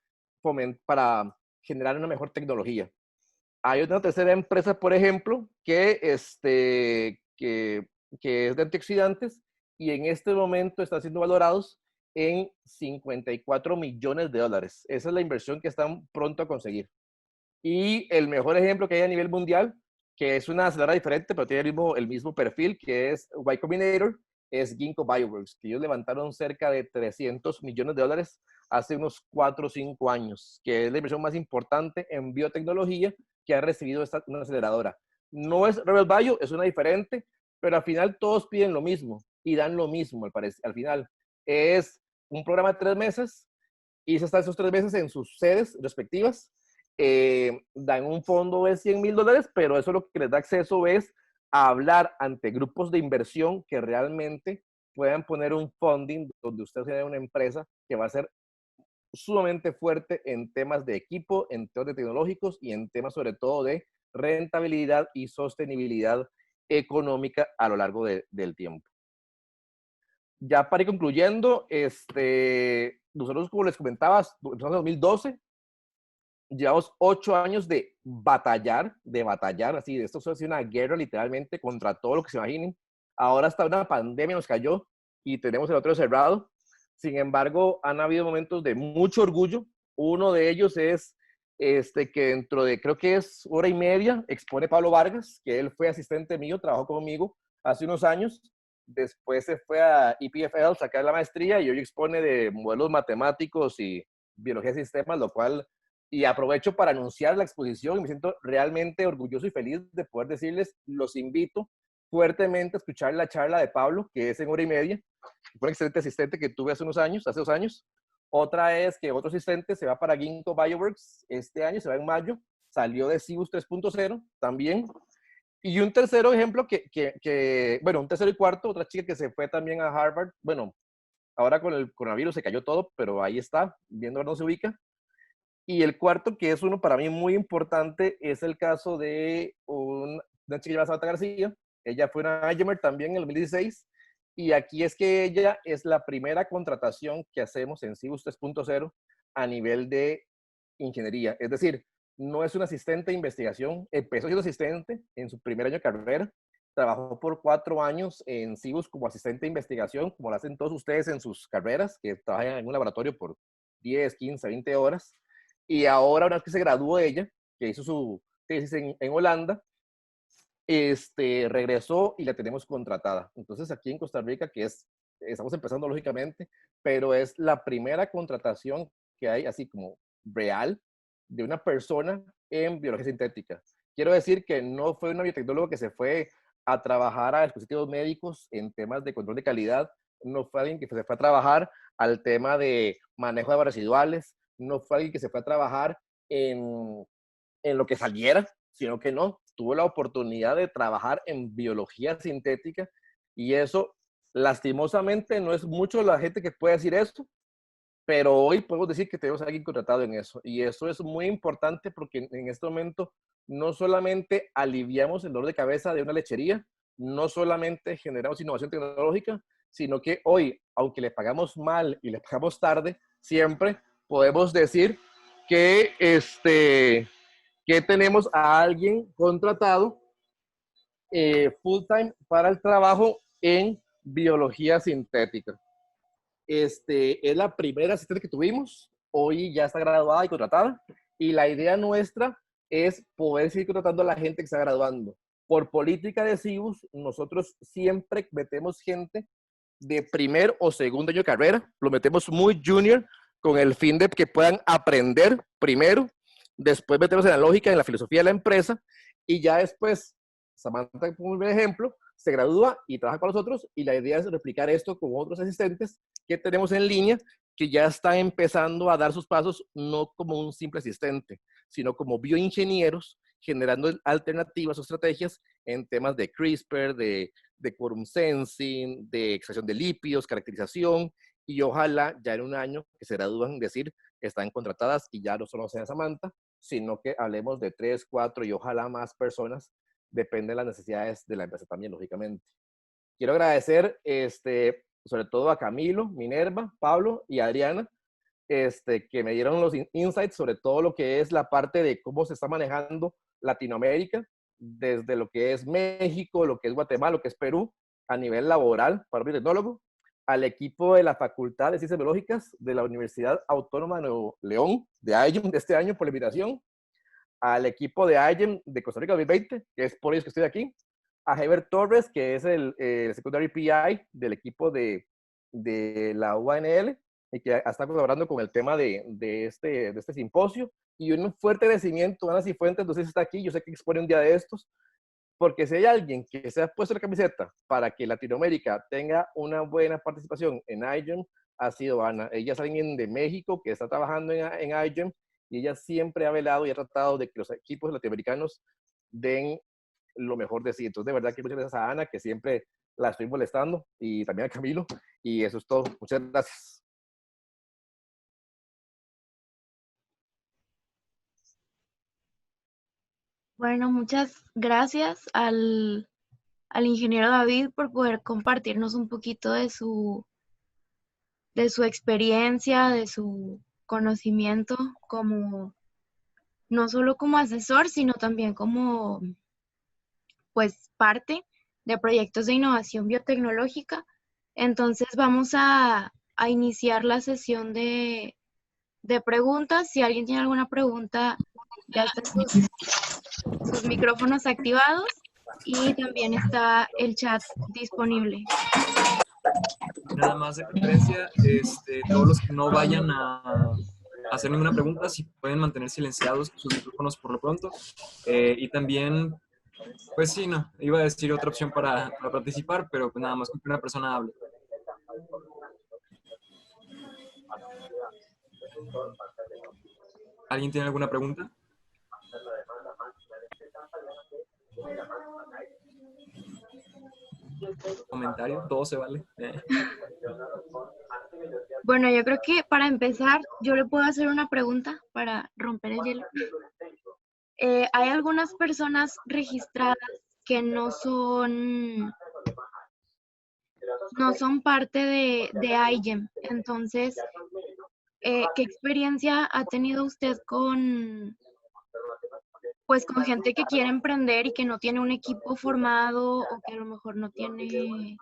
generar una mejor tecnología. Hay una tercera empresa, por ejemplo, que es de antioxidantes y en este momento están siendo valorados en 54 millones de dólares. Esa es la inversión que están pronto a conseguir. Y el mejor ejemplo que hay a nivel mundial, que es una aceleradora diferente, pero tiene el mismo perfil, que es Y Combinator, es Ginkgo Bioworks, que ellos levantaron cerca de 300 millones de dólares hace unos 4 o 5 años, que es la inversión más importante en biotecnología que ha recibido una aceleradora. No es Rebel Bio, es una diferente, pero al final todos piden lo mismo y dan lo mismo, al final. Es un programa de 3 meses y se están esos 3 meses en sus sedes respectivas. Dan un fondo de 100,000 dólares, pero eso lo que les da acceso es a hablar ante grupos de inversión que realmente puedan poner un funding donde usted sea una empresa que va a ser sumamente fuerte en temas de equipo, en temas de tecnológicos y en temas sobre todo de rentabilidad y sostenibilidad económica a lo largo del tiempo. Ya para ir concluyendo, nosotros, como les comentaba, empezamos en 2012, llevamos 8 años de batallar, así, esto ha sido una guerra literalmente contra todo lo que se imaginen. Ahora hasta una pandemia nos cayó y tenemos el otro cerrado. Sin embargo, han habido momentos de mucho orgullo. Uno de ellos es que dentro de, creo que es hora y media, expone Pablo Vargas, que él fue asistente mío, trabajó conmigo hace unos años. Después se fue a EPFL, sacar la maestría y hoy expone de modelos matemáticos y biología de sistemas, lo cual, y aprovecho para anunciar la exposición y me siento realmente orgulloso y feliz de poder decirles, los invito fuertemente a escuchar la charla de Pablo, que es en hora y media. Fue un excelente asistente que tuve hace 2 años. Otra es que otro asistente se va para Ginkgo Bioworks este año, se va en mayo, salió de Cibus 3.0 también. Y un tercero ejemplo bueno, un tercero y cuarto, otra chica que se fue también a Harvard. Bueno, ahora con el coronavirus se cayó todo, pero ahí está, viendo dónde se ubica. Y el cuarto, que es uno para mí muy importante, es el caso de una chica llamada Samantha García. Ella fue una IGMer también en el 2016. Y aquí es que ella es la primera contratación que hacemos en Cibus 3.0 a nivel de ingeniería. Es decir, no es un asistente de investigación, empezó siendo asistente en su primer año de carrera, trabajó por 4 años en Cibus como asistente de investigación, como lo hacen todos ustedes en sus carreras, que trabajan en un laboratorio por 10, 15, 20 horas. Y ahora, una vez que se graduó ella, que hizo su tesis en Holanda, regresó y la tenemos contratada. Entonces, aquí en Costa Rica, estamos empezando lógicamente, pero es la primera contratación que hay, así como real, de una persona en biología sintética. Quiero decir que no fue una biotecnóloga que se fue a trabajar a dispositivos médicos en temas de control de calidad, no fue alguien que se fue a trabajar al tema de manejo de aguas residuales, no fue alguien que se fue a trabajar en lo que saliera, sino que no, tuvo la oportunidad de trabajar en biología sintética y eso, lastimosamente, no es mucho la gente que puede decir esto, pero hoy podemos decir que tenemos a alguien contratado en eso. Y eso es muy importante porque en este momento no solamente aliviamos el dolor de cabeza de una lechería, no solamente generamos innovación tecnológica, sino que hoy, aunque le pagamos mal y le pagamos tarde, siempre podemos decir que, que tenemos a alguien contratado full time para el trabajo en biología sintética. Es la primera asistente que tuvimos, hoy ya está graduada y contratada, y la idea nuestra es poder seguir contratando a la gente que está graduando. Por política de CIBUS, nosotros siempre metemos gente de primer o segundo año de carrera, lo metemos muy junior, con el fin de que puedan aprender primero, después metemos en la lógica, en la filosofía de la empresa, y ya después, Samantha, como un ejemplo, se gradúa y trabaja con nosotros, y la idea es replicar esto con otros asistentes que tenemos en línea, que ya están empezando a dar sus pasos, no como un simple asistente, sino como bioingenieros, generando alternativas o estrategias en temas de CRISPR, de quorum sensing, de extracción de lípidos, caracterización, y ojalá ya en un año que se gradúan, decir, están contratadas y ya no solo sea Samantha, sino que hablemos de 3, 4 y ojalá más personas, depende de las necesidades de la empresa también, lógicamente. Quiero agradecer sobre todo a Camilo, Minerva, Pablo y Adriana, que me dieron los insights sobre todo lo que es la parte de cómo se está manejando Latinoamérica, desde lo que es México, lo que es Guatemala, lo que es Perú, a nivel laboral para un biotecnólogo, al equipo de la Facultad de Ciencias Biológicas de la Universidad Autónoma de Nuevo León, de IGEM, de este año, por la invitación, al equipo de IGEM de Costa Rica 2020, que es por ellos que estoy aquí, a Heber Torres, que es el Secondary PI del equipo de la UANL, y que está colaborando con el tema de este simposio, y un fuerte agradecimiento a Ana Cifuentes, no sé si está aquí, yo sé que expone un día de estos, porque si hay alguien que se ha puesto la camiseta para que Latinoamérica tenga una buena participación en IGEM, ha sido Ana. Ella es alguien de México que está trabajando en IGEM, y ella siempre ha velado y ha tratado de que los equipos latinoamericanos den lo mejor de sí. Entonces, de verdad que muchas gracias a Ana, que siempre la estoy molestando, y también a Camilo, y eso es todo. Muchas gracias. Bueno, muchas gracias al ingeniero David por poder compartirnos un poquito de su experiencia, de su conocimiento como, no solo como asesor, sino también como, pues, parte de proyectos de innovación biotecnológica. Entonces vamos a iniciar la sesión de preguntas. Si alguien tiene alguna pregunta, ya están sus micrófonos activados y también está el chat disponible. Nada más de preferencia, todos los que no vayan a hacer ninguna pregunta, si pueden mantener silenciados sus micrófonos por lo pronto. Y también, pues sí, no, iba a decir otra opción para participar, pero pues nada más que una persona hable. ¿Alguien tiene alguna pregunta? Comentario, todo se vale. Bueno, yo creo que para empezar, yo le puedo hacer una pregunta para romper el hielo. Hay algunas personas registradas que no son parte de IGEM. Entonces, ¿qué experiencia ha tenido usted con gente que quiere emprender y que no tiene un equipo formado o que a lo mejor no tiene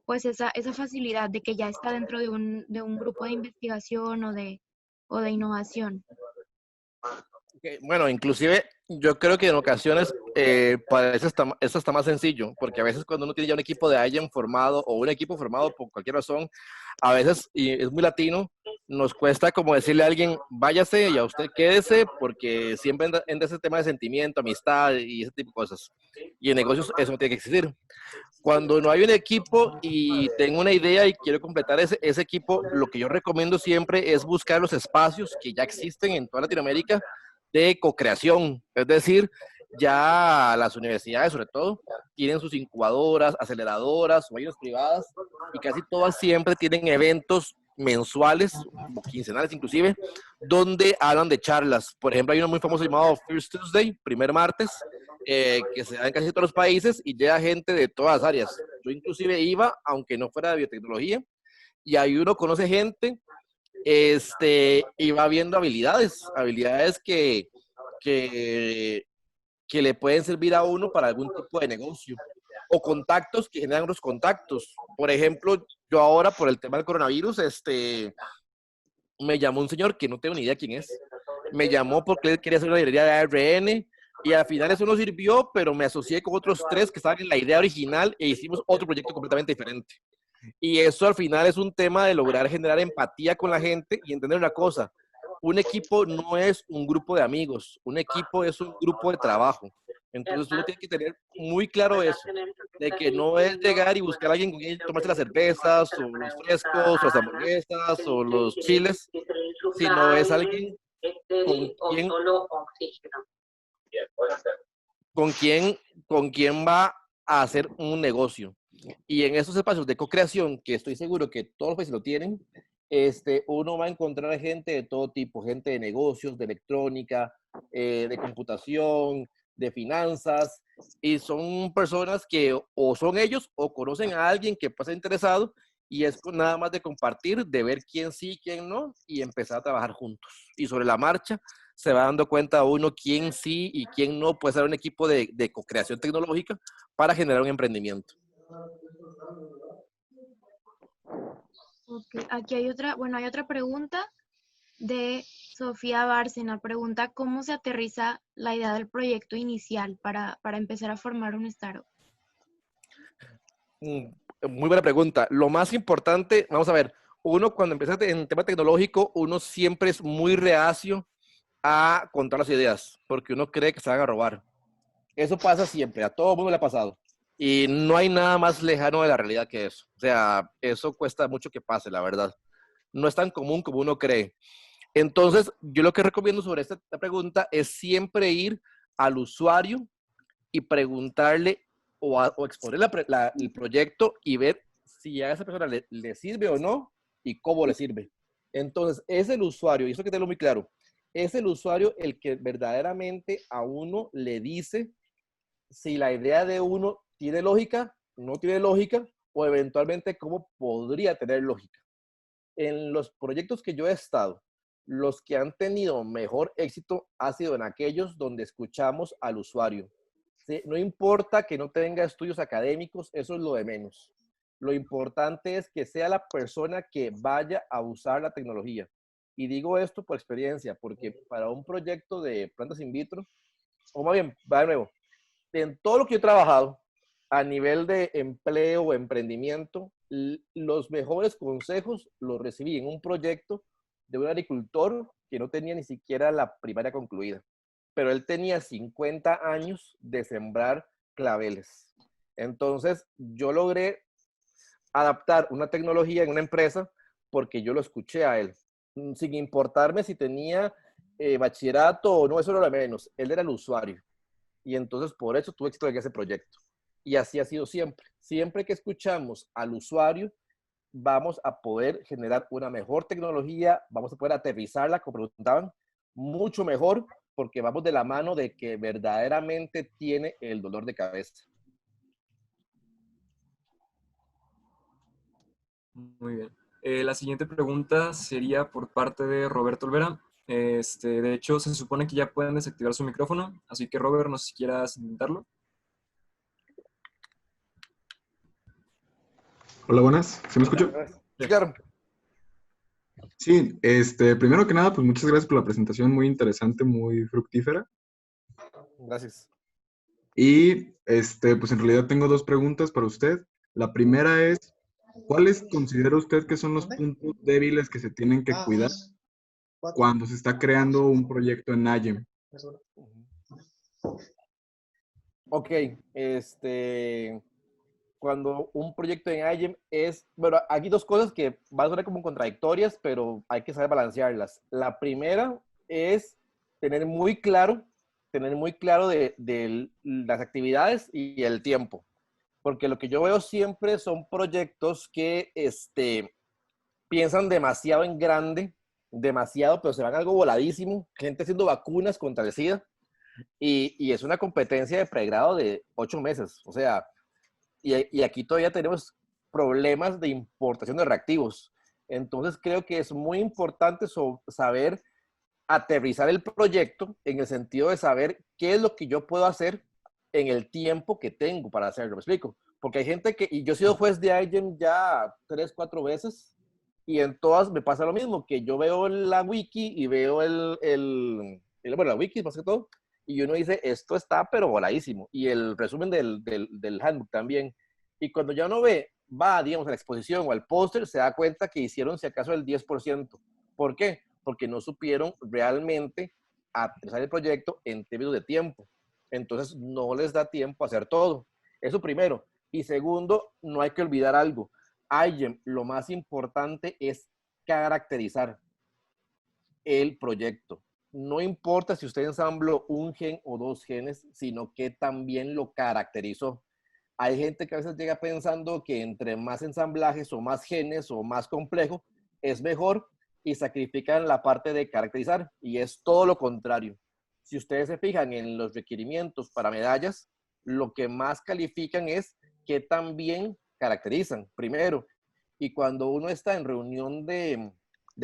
pues esa facilidad de que ya está dentro de un grupo de investigación o de innovación? Bueno, inclusive yo creo que en ocasiones para eso está más sencillo, porque a veces cuando uno tiene ya un equipo de IGEM formado o un equipo formado por cualquier razón, a veces, y es muy latino, nos cuesta como decirle a alguien, váyase y a usted quédese, porque siempre entra ese tema de sentimiento, amistad y ese tipo de cosas. Y en negocios eso no tiene que existir. Cuando no hay un equipo y tengo una idea y quiero completar ese equipo, lo que yo recomiendo siempre es buscar los espacios que ya existen en toda Latinoamérica de co-creación. Es decir, ya las universidades, sobre todo, tienen sus incubadoras, aceleradoras, o privadas, y casi todas siempre tienen eventos mensuales, o quincenales inclusive, donde hablan de charlas. Por ejemplo, hay uno muy famoso llamado First Tuesday, primer martes, que se da en casi todos los países y llega gente de todas las áreas. Yo inclusive iba, aunque no fuera de biotecnología, y ahí uno conoce gente y va viendo habilidades que, que le pueden servir a uno para algún tipo de negocio, o contactos que generan los contactos. Por ejemplo, yo ahora por el tema del coronavirus, me llamó un señor que no tengo ni idea quién es, me llamó porque él quería hacer una librería de ARN, y al final eso no sirvió, pero me asocié con otros tres que estaban en la idea original e hicimos otro proyecto completamente diferente. Y eso al final es un tema de lograr generar empatía con la gente y entender una cosa: un equipo no es un grupo de amigos, un equipo es un grupo de trabajo. Entonces uno tiene que tener muy claro eso, de que no es llegar y buscar a alguien con quien tomarse las cervezas, o los frescos, o las hamburguesas, o los chiles, sino es alguien con quien, con quien, con quien va a hacer un negocio. Y en esos espacios de co-creación, que estoy seguro que todos los países lo tienen, uno va a encontrar gente de todo tipo, gente de negocios, de electrónica, de computación, de finanzas, y son personas que o son ellos o conocen a alguien que pueda ser interesado, y es nada más de compartir, de ver quién sí, quién no, y empezar a trabajar juntos. Y sobre la marcha se va dando cuenta uno quién sí y quién no puede ser un equipo de co-creación tecnológica para generar un emprendimiento. Okay. Aquí hay otra pregunta de Sofía Bárcena. Pregunta cómo se aterriza la idea del proyecto inicial para empezar a formar un startup. Muy buena pregunta. Lo más importante, vamos a ver, uno cuando empieza en tema tecnológico, uno siempre es muy reacio a contar las ideas, porque uno cree que se van a robar. Eso pasa siempre, a todo mundo le ha pasado. Y no hay nada más lejano de la realidad que eso. O sea, eso cuesta mucho que pase, la verdad. No es tan común como uno cree. Entonces, yo lo que recomiendo sobre esta pregunta es siempre ir al usuario y preguntarle o exponer el proyecto y ver si a esa persona le sirve o no y cómo le sirve. Entonces, es el usuario, y eso hay que tenerlo muy claro, es el usuario el que verdaderamente a uno le dice si la idea de uno tiene lógica, no tiene lógica, o eventualmente cómo podría tener lógica. En los proyectos que yo he estado, los que han tenido mejor éxito ha sido en aquellos donde escuchamos al usuario. ¿Sí? No importa que no tenga estudios académicos, eso es lo de menos. Lo importante es que sea la persona que vaya a usar la tecnología. Y digo esto por experiencia, porque para un proyecto de plantas in vitro, o más bien, va de nuevo, en todo lo que he trabajado a nivel de empleo o emprendimiento, los mejores consejos los recibí en un proyecto de un agricultor que no tenía ni siquiera la primaria concluida, pero él tenía 50 años de sembrar claveles. Entonces, yo logré adaptar una tecnología en una empresa porque yo lo escuché a él, sin importarme si tenía bachillerato o no, eso era lo menos. Él era el usuario. Y entonces por eso tuve éxito en ese proyecto. Y así ha sido siempre. Siempre que escuchamos al usuario, vamos a poder generar una mejor tecnología, vamos a poder aterrizarla, como preguntaban, mucho mejor, porque vamos de la mano de que verdaderamente tiene el dolor de cabeza. Muy bien. La siguiente pregunta sería por parte de Roberto Olvera. De hecho, se supone que ya pueden desactivar su micrófono, así que Robert, no sé si quieras intentarlo. Hola, buenas. ¿Sí me escucho? Sí, claro. Sí, primero que nada, pues muchas gracias por la presentación, muy interesante, muy fructífera. Gracias. Y, pues en realidad tengo dos preguntas para usted. La primera es, ¿cuáles considera usted que son los puntos débiles que se tienen que cuidar cuando se está creando un proyecto en Agem? Ok, cuando un proyecto en Agem es, bueno, aquí dos cosas que van a sonar como contradictorias, pero hay que saber balancearlas. La primera es tener muy claro de las actividades y el tiempo. Porque lo que yo veo siempre son proyectos que piensan demasiado en grande, demasiado, pero se van algo voladísimo, gente haciendo vacunas contra el SIDA, y es una competencia de pregrado de 8 meses. O sea, y aquí todavía tenemos problemas de importación de reactivos. Entonces creo que es muy importante saber aterrizar el proyecto en el sentido de saber qué es lo que yo puedo hacer en el tiempo que tengo para hacerlo. ¿Me explico? Porque hay gente y yo he sido juez de IGEM ya 3, 4 veces, y en todas me pasa lo mismo, que yo veo la wiki y veo bueno, la wiki más que todo, y uno dice, esto está pero voladísimo, y el resumen del handbook también. Y cuando ya uno va, digamos, a la exposición o al póster, se da cuenta que hicieron, si acaso, el 10%. ¿Por qué? Porque no supieron realmente aterrizar el proyecto en términos de tiempo. Entonces, no les da tiempo a hacer todo. Eso primero. Y segundo, no hay que olvidar algo. IGEM, lo más importante es caracterizar el proyecto. No importa si usted ensambló un gen o 2 genes, sino que también lo caracterizó. Hay gente que a veces llega pensando que entre más ensamblajes o más genes o más complejo es mejor, y sacrifican la parte de caracterizar, y es todo lo contrario. Si ustedes se fijan en los requerimientos para medallas, lo que más califican es que también caracterizan primero. Y cuando uno está en reunión de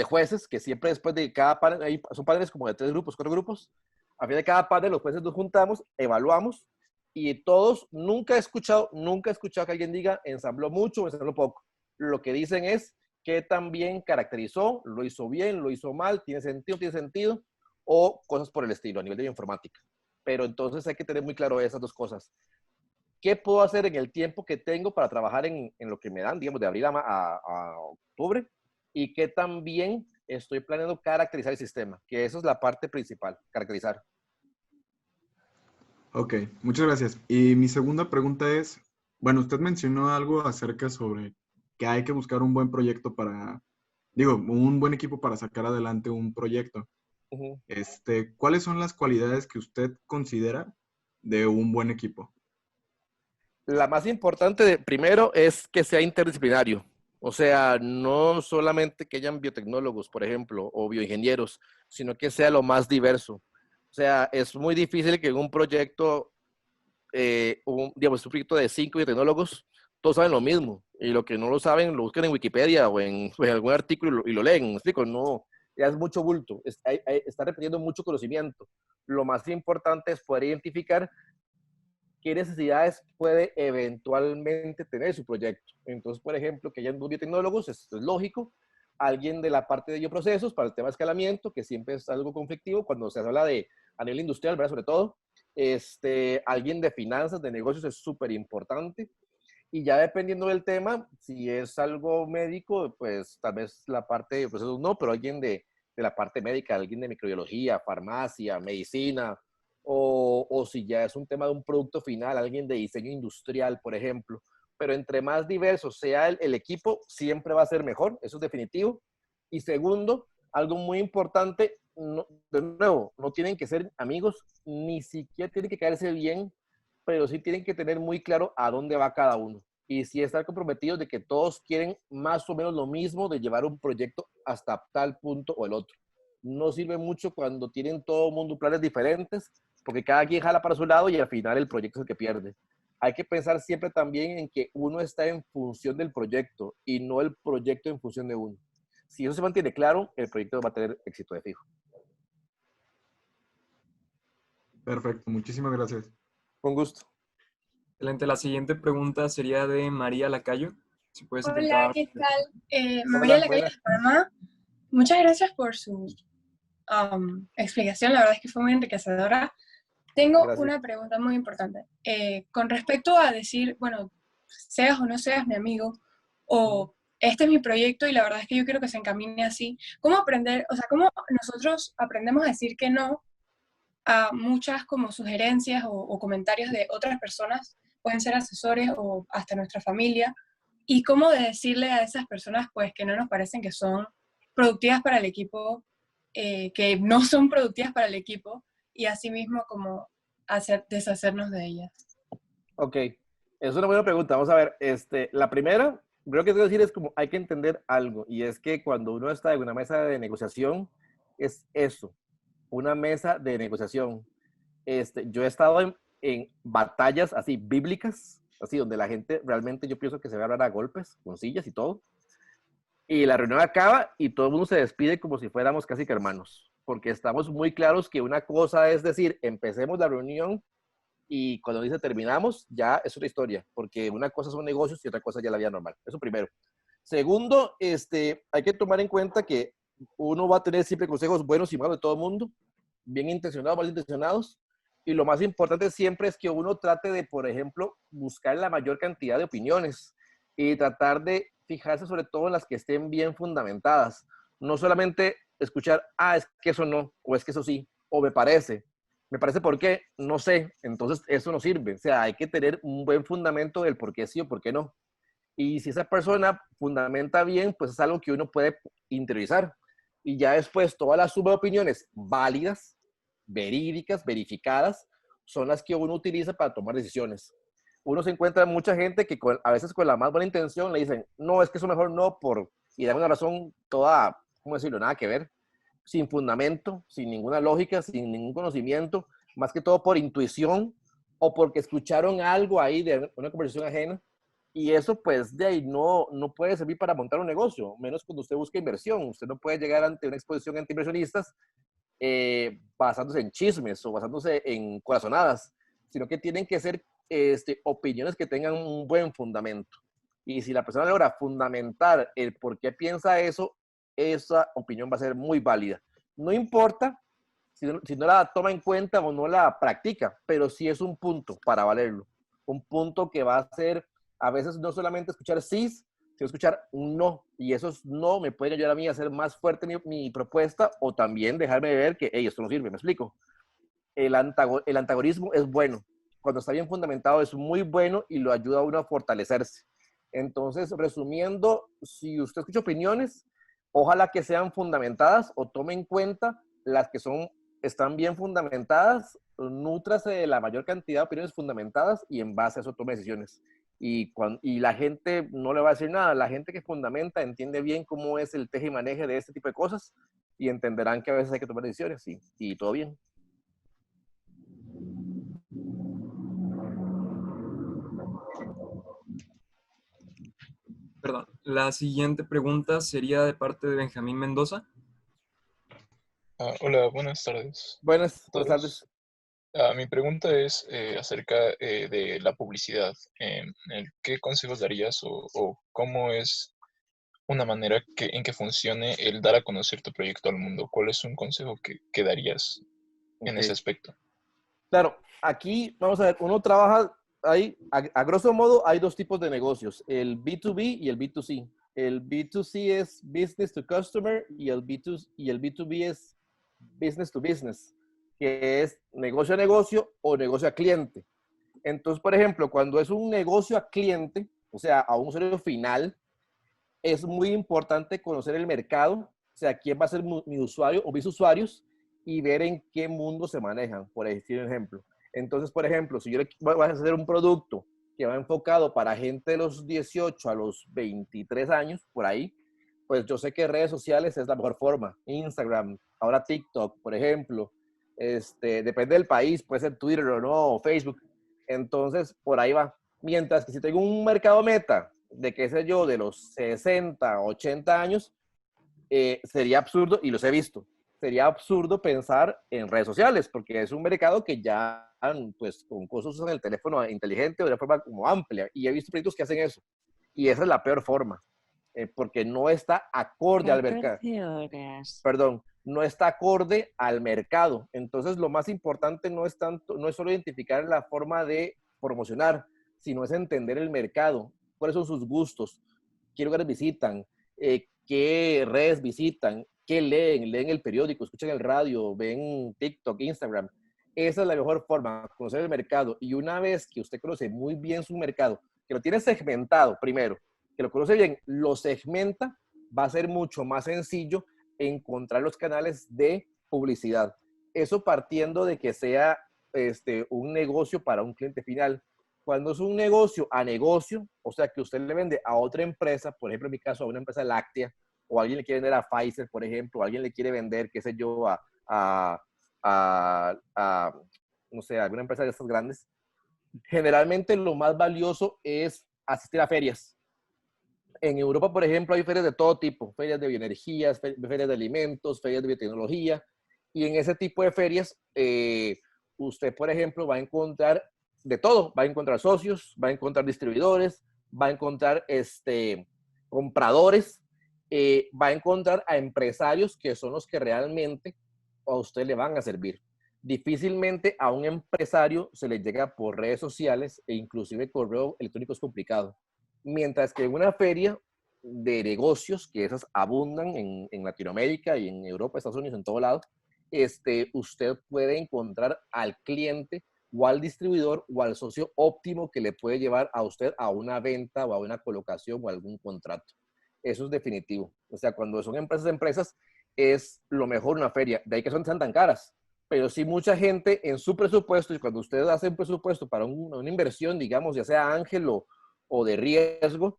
jueces, que siempre después de cada panel, son paneles como de 3 grupos, 4 grupos, a fin de cada panel los jueces nos juntamos, evaluamos, y todos, nunca he escuchado que alguien diga ensambló mucho o ensambló poco. Lo que dicen es que también caracterizó, lo hizo bien, lo hizo mal, tiene sentido, o cosas por el estilo a nivel de informática. Pero entonces hay que tener muy claro esas dos cosas. ¿Qué puedo hacer en el tiempo que tengo para trabajar en lo que me dan, digamos, de abril a octubre? Y que también estoy planeando caracterizar el sistema, que eso es la parte principal, caracterizar. Ok, muchas gracias. Y mi segunda pregunta es, bueno, usted mencionó algo acerca sobre que hay que buscar un buen proyecto un buen equipo para sacar adelante un proyecto. Uh-huh. ¿Cuáles son las cualidades que usted considera de un buen equipo? La más importante, primero, es que sea interdisciplinario. O sea, no solamente que hayan biotecnólogos, por ejemplo, o bioingenieros, sino que sea lo más diverso. O sea, es muy difícil que en un proyecto, digamos, un proyecto de 5 biotecnólogos, todos saben lo mismo. Y lo que no lo saben, lo buscan en Wikipedia o en algún artículo y lo leen. ¿Me explico? No, ya es mucho bulto. Está repitiendo mucho conocimiento. Lo más importante es poder identificar qué necesidades puede eventualmente tener su proyecto. Entonces, por ejemplo, que hayan 2 biotecnólogos, esto es lógico. Alguien de la parte de bioprocesos para el tema de escalamiento, que siempre es algo conflictivo cuando se habla a nivel industrial, ¿verdad? Sobre todo. Alguien de finanzas, de negocios es súper importante. Y ya dependiendo del tema, si es algo médico, pues tal vez la parte de procesos no, pero alguien de la parte médica, alguien de microbiología, farmacia, medicina, o si ya es un tema de un producto final, alguien de diseño industrial, por ejemplo. Pero entre más diverso sea el equipo, siempre va a ser mejor, eso es definitivo. Y segundo, algo muy importante, de nuevo, no tienen que ser amigos, ni siquiera tienen que caerse bien, pero sí tienen que tener muy claro a dónde va cada uno. Y sí estar comprometidos de que todos quieren más o menos lo mismo, de llevar un proyecto hasta tal punto o el otro. No sirve mucho cuando tienen todo el mundo planes diferentes, porque cada quien jala para su lado y al final el proyecto es el que pierde. Hay que pensar siempre también en que uno está en función del proyecto y no el proyecto en función de uno. Si eso se mantiene claro, el proyecto va a tener éxito de fijo. Perfecto, muchísimas gracias. Con gusto. Excelente. La siguiente pregunta sería de María Lacayo. Si puedes Hola, intentar. ¿qué tal? María Hola, Lacayo buenas. de Panamá. Muchas gracias por su explicación, la verdad es que fue muy enriquecedora. Tengo Gracias. una pregunta muy importante. Con respecto a decir, bueno, seas o no seas mi amigo, o este es mi proyecto y la verdad es que yo quiero que se encamine así, ¿cómo aprender, o sea, cómo nosotros aprendemos a decir que no a muchas como sugerencias o comentarios de otras personas? Pueden ser asesores o hasta nuestra familia, y cómo de decirle a esas personas pues que no nos parecen que son productivas para el equipo, que no son productivas para el equipo y asimismo como deshacernos de ellas. Ok, es una buena pregunta. Vamos a ver, la primera, creo que tengo que decir es como hay que entender algo, y es que cuando uno está en una mesa de negociación, es eso, una mesa de negociación. Yo he estado en batallas así bíblicas, así donde la gente realmente yo pienso que se va a agarrar a golpes, con sillas y todo, y la reunión acaba y todo el mundo se despide como si fuéramos casi que hermanos, porque estamos muy claros que una cosa es decir, empecemos la reunión y cuando dice terminamos, ya es otra historia, porque una cosa son negocios y otra cosa ya la vida normal. Eso primero. Segundo, hay que tomar en cuenta que uno va a tener siempre consejos buenos y malos de todo el mundo, bien intencionados, mal intencionados, y lo más importante siempre es que uno trate de, por ejemplo, buscar la mayor cantidad de opiniones y tratar de fijarse sobre todo en las que estén bien fundamentadas. No solamente escuchar, es que eso no, o es que eso sí, o me parece por qué, no sé, entonces eso no sirve. O sea, hay que tener un buen fundamento del por qué sí o por qué no. Y si esa persona fundamenta bien, pues es algo que uno puede interiorizar. Y ya después todas las subopiniones válidas, verídicas, verificadas, son las que uno utiliza para tomar decisiones. Uno se encuentra mucha gente que a veces con la más buena intención le dicen, no, es que eso mejor no, y dan una razón toda, ¿cómo decirlo? Nada que ver, sin fundamento, sin ninguna lógica, sin ningún conocimiento, más que todo por intuición o porque escucharon algo ahí de una conversación ajena. Y eso, pues, de ahí no puede servir para montar un negocio, menos cuando usted busca inversión. Usted no puede llegar ante una exposición ante inversionistas basándose en chismes o basándose en corazonadas, sino que tienen que ser opiniones que tengan un buen fundamento. Y si la persona logra fundamentar el por qué piensa eso, esa opinión va a ser muy válida. No importa si no la toma en cuenta o no la practica, pero sí es un punto para valerlo. Un punto que va a ser, a veces no solamente escuchar sí, sino escuchar un no. Y esos no me pueden ayudar a mí a hacer más fuerte mi propuesta o también dejarme ver que, hey, esto no sirve, me explico. El antagonismo es bueno. Cuando está bien fundamentado es muy bueno y lo ayuda a uno a fortalecerse. Entonces, resumiendo, si usted escucha opiniones, ojalá que sean fundamentadas o tome en cuenta las que están bien fundamentadas, nútrase de la mayor cantidad de opiniones fundamentadas y en base a eso tome decisiones. Y la gente no le va a decir nada. La gente que fundamenta entiende bien cómo es el teje y maneje de este tipo de cosas y entenderán que a veces hay que tomar decisiones y todo bien. Perdón, la siguiente pregunta sería de parte de Benjamín Mendoza. Hola, buenas tardes. Buenas tardes. Mi pregunta es acerca de la publicidad. ¿Qué consejos darías o cómo es una manera en que funcione el dar a conocer tu proyecto al mundo? ¿Cuál es un consejo que darías en ese aspecto? Claro, aquí vamos a ver, uno trabaja, a grosso modo hay dos tipos de negocios, el B2B y el B2C. El B2C es business to customer y el B2B es business to business, que es negocio a negocio o negocio a cliente. Entonces, por ejemplo, cuando es un negocio a cliente, o sea, a un usuario final, es muy importante conocer el mercado, o sea, quién va a ser mi usuario o mis usuarios y ver en qué mundo se manejan, por decir un ejemplo. Entonces, por ejemplo, si yo voy a hacer un producto que va enfocado para gente de los 18 a los 23 años, por ahí, pues yo sé que redes sociales es la mejor forma. Instagram, ahora TikTok, por ejemplo. Depende del país, puede ser Twitter o no, o Facebook. Entonces, por ahí va. Mientras que si tengo un mercado meta de, qué sé yo, de los 60, 80 años, sería absurdo, y los he visto, sería absurdo pensar en redes sociales, porque es un mercado que ya, pues, con cosas usan el teléfono inteligente o de una forma como amplia, y he visto proyectos que hacen eso, y esa es la peor forma, porque no está acorde al mercado. Perdón, no está acorde al mercado. Entonces, lo más importante no es solo identificar la forma de promocionar, sino es entender el mercado, cuáles son sus gustos, qué lugares visitan, qué redes visitan, qué leen el periódico, escuchan el radio, ven TikTok, Instagram. Esa es la mejor forma, conocer el mercado. Y una vez que usted conoce muy bien su mercado, que lo tiene segmentado primero, que lo conoce bien, lo segmenta, va a ser mucho más sencillo encontrar los canales de publicidad. Eso partiendo de que sea un negocio para un cliente final. Cuando es un negocio a negocio, o sea, que usted le vende a otra empresa, por ejemplo, en mi caso, a una empresa láctea, o alguien le quiere vender a Pfizer, por ejemplo, o alguien le quiere vender, qué sé yo, no sé, a alguna empresa de estas grandes, generalmente lo más valioso es asistir a ferias. En Europa, por ejemplo, hay ferias de todo tipo, ferias de bioenergías, ferias de alimentos, ferias de biotecnología, y en ese tipo de ferias, usted, por ejemplo, va a encontrar de todo, va a encontrar socios, va a encontrar distribuidores, va a encontrar compradores, va a encontrar a empresarios que son los que realmente a usted le van a servir. Difícilmente a un empresario se le llega por redes sociales e inclusive correo electrónico es complicado. Mientras que en una feria de negocios, que esas abundan en Latinoamérica y en Europa, Estados Unidos, en todo lado, usted puede encontrar al cliente o al distribuidor o al socio óptimo que le puede llevar a usted a una venta o a una colocación o a algún contrato. Eso es definitivo. O sea, cuando son empresas, es lo mejor una feria. De ahí que sean tan caras. Pero sí mucha gente en su presupuesto, y cuando usted hace un presupuesto para una inversión, digamos, ya sea ángel o de riesgo,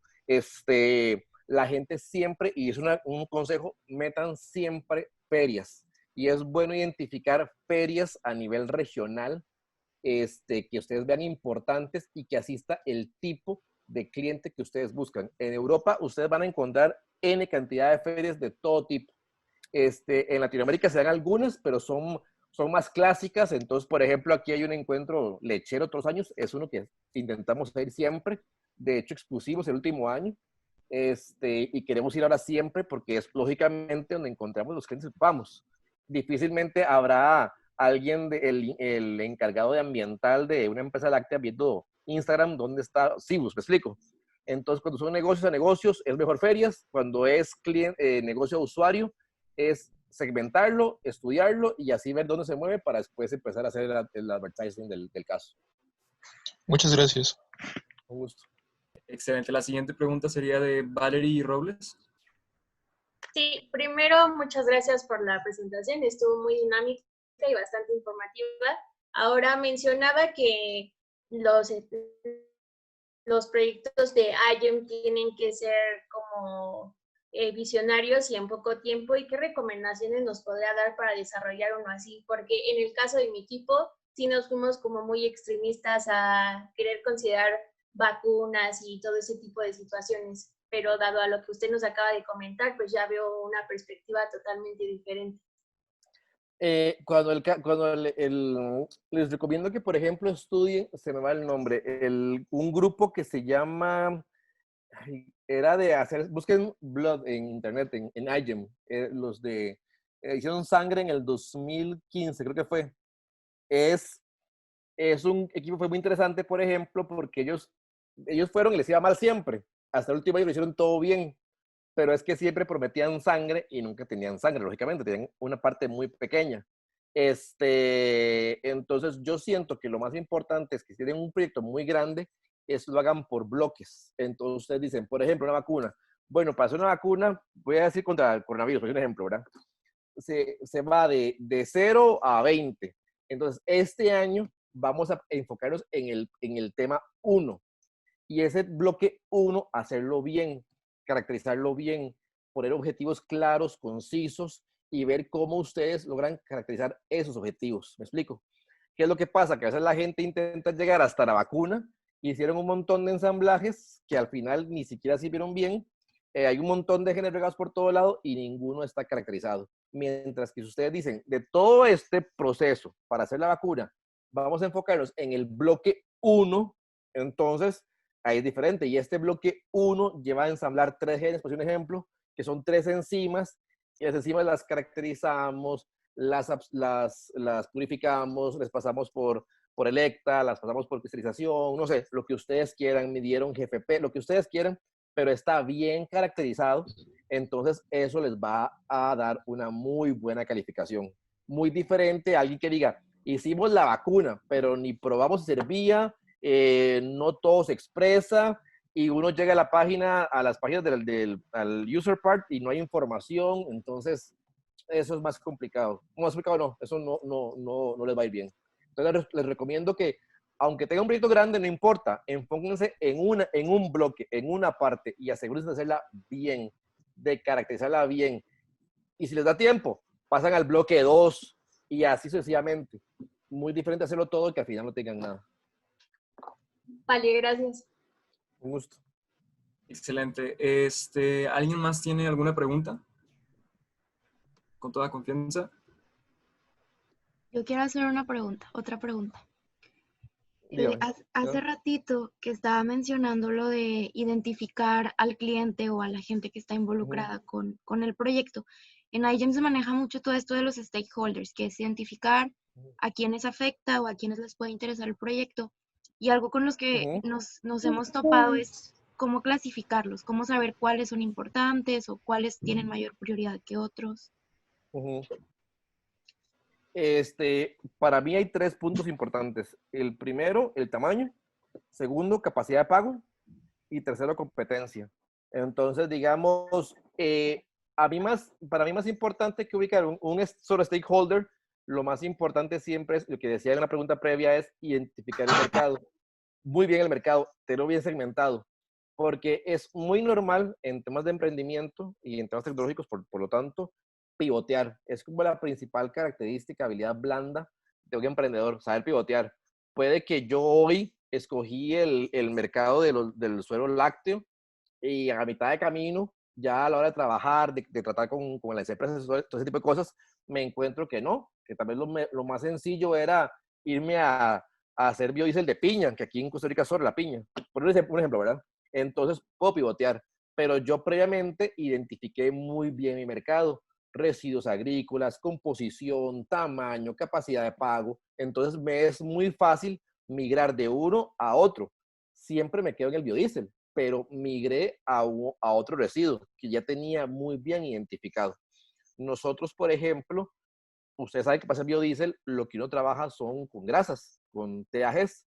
la gente siempre, y es un consejo, metan siempre ferias. Y es bueno identificar ferias a nivel regional, que ustedes vean importantes y que asista el tipo de cliente que ustedes buscan. En Europa ustedes van a encontrar N cantidad de ferias de todo tipo. En Latinoamérica se dan algunas, pero son más clásicas. Entonces, por ejemplo, aquí hay un encuentro lechero otros años, es uno que intentamos ir siempre, de hecho expusimos el último año, y queremos ir ahora siempre porque es lógicamente donde encontramos los clientes que vamos. Difícilmente habrá alguien, el encargado de ambiental de una empresa láctea viendo Instagram dónde está Cibus, me explico. Entonces, cuando son negocios a negocios, es mejor ferias. Cuando es negocio a usuario, es segmentarlo, estudiarlo y así ver dónde se mueve para después empezar a hacer el advertising del caso. Muchas gracias. Un gusto. Excelente. La siguiente pregunta sería de Valerie Robles. Sí, primero, muchas gracias por la presentación. Estuvo muy dinámica y bastante informativa. Ahora mencionaba que los proyectos de IGEM tienen que ser como visionarios y en poco tiempo. ¿Y qué recomendaciones nos podría dar para desarrollar uno así? Porque en el caso de mi equipo, sí nos fuimos como muy extremistas a querer considerar vacunas y todo ese tipo de situaciones. Pero dado a lo que usted nos acaba de comentar, pues ya veo una perspectiva totalmente diferente. Les recomiendo que, por ejemplo, estudien, se me va el nombre, un grupo que se llama, era de hacer, busquen Blood en internet, en IGEM, hicieron sangre en el 2015, creo que fue. Es un equipo, fue muy interesante, por ejemplo, porque ellos fueron y les iba mal siempre. Hasta el último año lo hicieron todo bien, pero es que siempre prometían sangre y nunca tenían sangre, lógicamente, tenían una parte muy pequeña. Entonces yo siento que lo más importante es que si tienen un proyecto muy grande, eso lo hagan por bloques. Entonces ustedes dicen, por ejemplo, una vacuna. Bueno, para hacer una vacuna, voy a decir contra el coronavirus, por ejemplo, ¿verdad? Se va de 0 a 20. Entonces, este año vamos a enfocarnos en el tema 1. Y ese bloque 1, hacerlo bien, caracterizarlo bien, poner objetivos claros, concisos y ver cómo ustedes logran caracterizar esos objetivos. ¿Me explico? ¿Qué es lo que pasa? Que a veces la gente intenta llegar hasta la vacuna, hicieron un montón de ensamblajes que al final ni siquiera sirvieron bien, hay un montón de genes regados por todo lado y ninguno está caracterizado. Mientras que si ustedes dicen, de todo este proceso para hacer la vacuna, vamos a enfocarnos en el bloque 1, entonces ahí es diferente. Y este bloque 1 lleva a ensamblar 3 genes, por un ejemplo, que son 3 enzimas, y las enzimas las caracterizamos, las purificamos, les pasamos por Electa, las pasamos por cristalización, no sé, lo que ustedes quieran, midieron GFP, lo que ustedes quieran, pero está bien caracterizado, entonces eso les va a dar una muy buena calificación. Muy diferente a alguien que diga, hicimos la vacuna, pero ni probamos si servía, no todo se expresa, y uno llega a las páginas al user part y no hay información, entonces eso es más complicado. Más complicado no, eso no les va a ir bien. Entonces les recomiendo que, aunque tenga un proyecto grande, no importa, enfóquense en un bloque, en una parte, y asegúrense de hacerla bien, de caracterizarla bien. Y si les da tiempo, pasan al bloque 2 y así sucesivamente. Muy diferente hacerlo todo y que al final no tengan nada. Vale, gracias. Un gusto. Excelente. ¿Alguien más tiene alguna pregunta? Con toda confianza. Yo quiero hacer una pregunta, otra pregunta. Dígame. Hace ratito que estaba mencionando lo de identificar al cliente o a la gente que está involucrada con el proyecto. En iGEM se maneja mucho todo esto de los stakeholders, que es identificar a quienes afecta o a quienes les puede interesar el proyecto. Y algo con los que nos hemos topado es cómo clasificarlos, cómo saber cuáles son importantes o cuáles tienen mayor prioridad que otros. Para mí hay 3 puntos importantes. El primero, el tamaño. Segundo, capacidad de pago. Y tercero, competencia. Entonces, digamos, para mí más importante que ubicar un solo stakeholder, lo más importante siempre es, lo que decía en la pregunta previa, es identificar el mercado. Muy bien el mercado, tenerlo bien segmentado. Porque es muy normal en temas de emprendimiento y en temas tecnológicos, por lo tanto, pivotear. Es como la principal característica, habilidad blanda de un emprendedor, saber pivotear. Puede que yo hoy escogí el mercado del suero lácteo y a mitad de camino, ya a la hora de trabajar, de tratar con las empresas, todo ese tipo de cosas, me encuentro que no, que tal vez lo más sencillo era irme a hacer biodiesel de piña, que aquí en Costa Rica sobre la piña. Por un ejemplo, ¿verdad? Entonces puedo pivotear, pero yo previamente identifiqué muy bien mi mercado, residuos agrícolas, composición, tamaño, capacidad de pago. Entonces me es muy fácil migrar de uno a otro. Siempre me quedo en el biodiesel, pero migré a otro residuo que ya tenía muy bien identificado. Nosotros, por ejemplo, usted sabe que para hacer biodiesel, lo que uno trabaja son con grasas, con TAGs.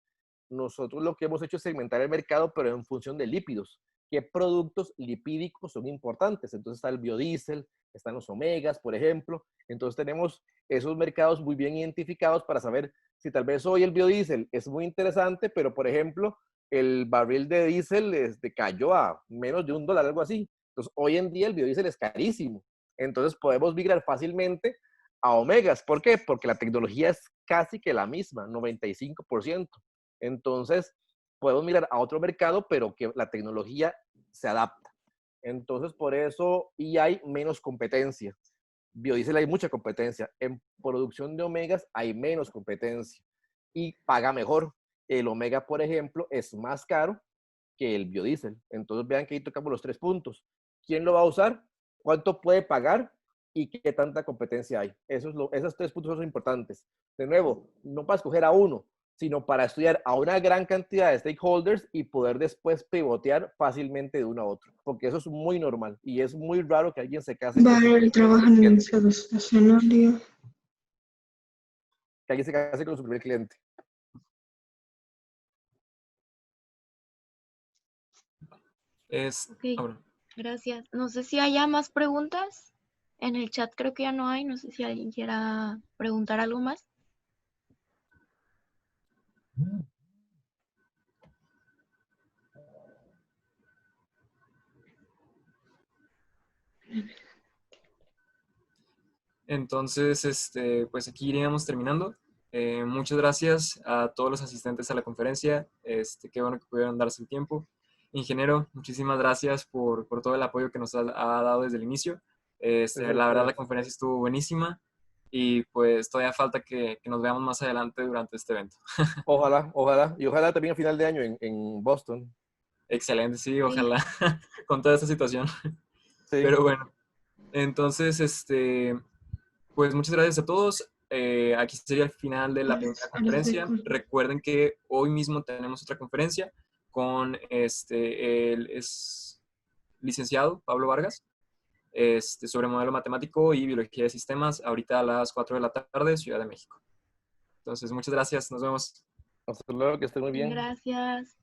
Nosotros lo que hemos hecho es segmentar el mercado, pero en función de lípidos. ¿Qué productos lipídicos son importantes? Entonces está el biodiesel, están los omegas, por ejemplo. Entonces tenemos esos mercados muy bien identificados para saber si tal vez hoy el biodiesel es muy interesante, pero por ejemplo, el barril de diésel cayó a menos de $1, algo así. Entonces hoy en día el biodiesel es carísimo. Entonces podemos migrar fácilmente a omegas. ¿Por qué? Porque la tecnología es casi que la misma, 95%. Entonces, podemos mirar a otro mercado, pero que la tecnología se adapta. Entonces, por eso, y hay menos competencia. Biodiesel hay mucha competencia. En producción de omegas hay menos competencia y paga mejor. El omega, por ejemplo, es más caro que el biodiesel. Entonces, vean que ahí tocamos los 3 puntos. ¿Quién lo va a usar? ¿Cuánto puede pagar? ¿Y qué tanta competencia hay? Esos 3 puntos son importantes. De nuevo, no para escoger a uno, sino para estudiar a una gran cantidad de stakeholders y poder después pivotear fácilmente de uno a otro. Porque eso es muy normal y es muy raro que alguien se case con su primer cliente. Que alguien se case con su primer cliente. Okay, gracias. No sé si haya más preguntas. En el chat creo que ya no hay. No sé si alguien quiera preguntar algo más. Entonces, pues aquí iríamos terminando. Muchas gracias a todos los asistentes a la conferencia. Qué bueno que pudieron darse el tiempo. Ingeniero, muchísimas gracias por todo el apoyo que nos ha dado desde el inicio. La verdad, la conferencia estuvo buenísima y pues todavía falta que nos veamos más adelante durante este evento. Ojalá, ojalá. Y ojalá también a final de año en Boston. Excelente, sí, ojalá, con toda esta situación. Sí. Pero bueno, entonces, pues muchas gracias a todos. Aquí sería el final de la primera conferencia. Recuerden que hoy mismo tenemos otra conferencia con el licenciado Pablo Vargas sobre modelo matemático y biología de sistemas, ahorita a las 4 de la tarde, Ciudad de México. Entonces, muchas gracias. Nos vemos. Hasta luego, que estén muy bien. Gracias.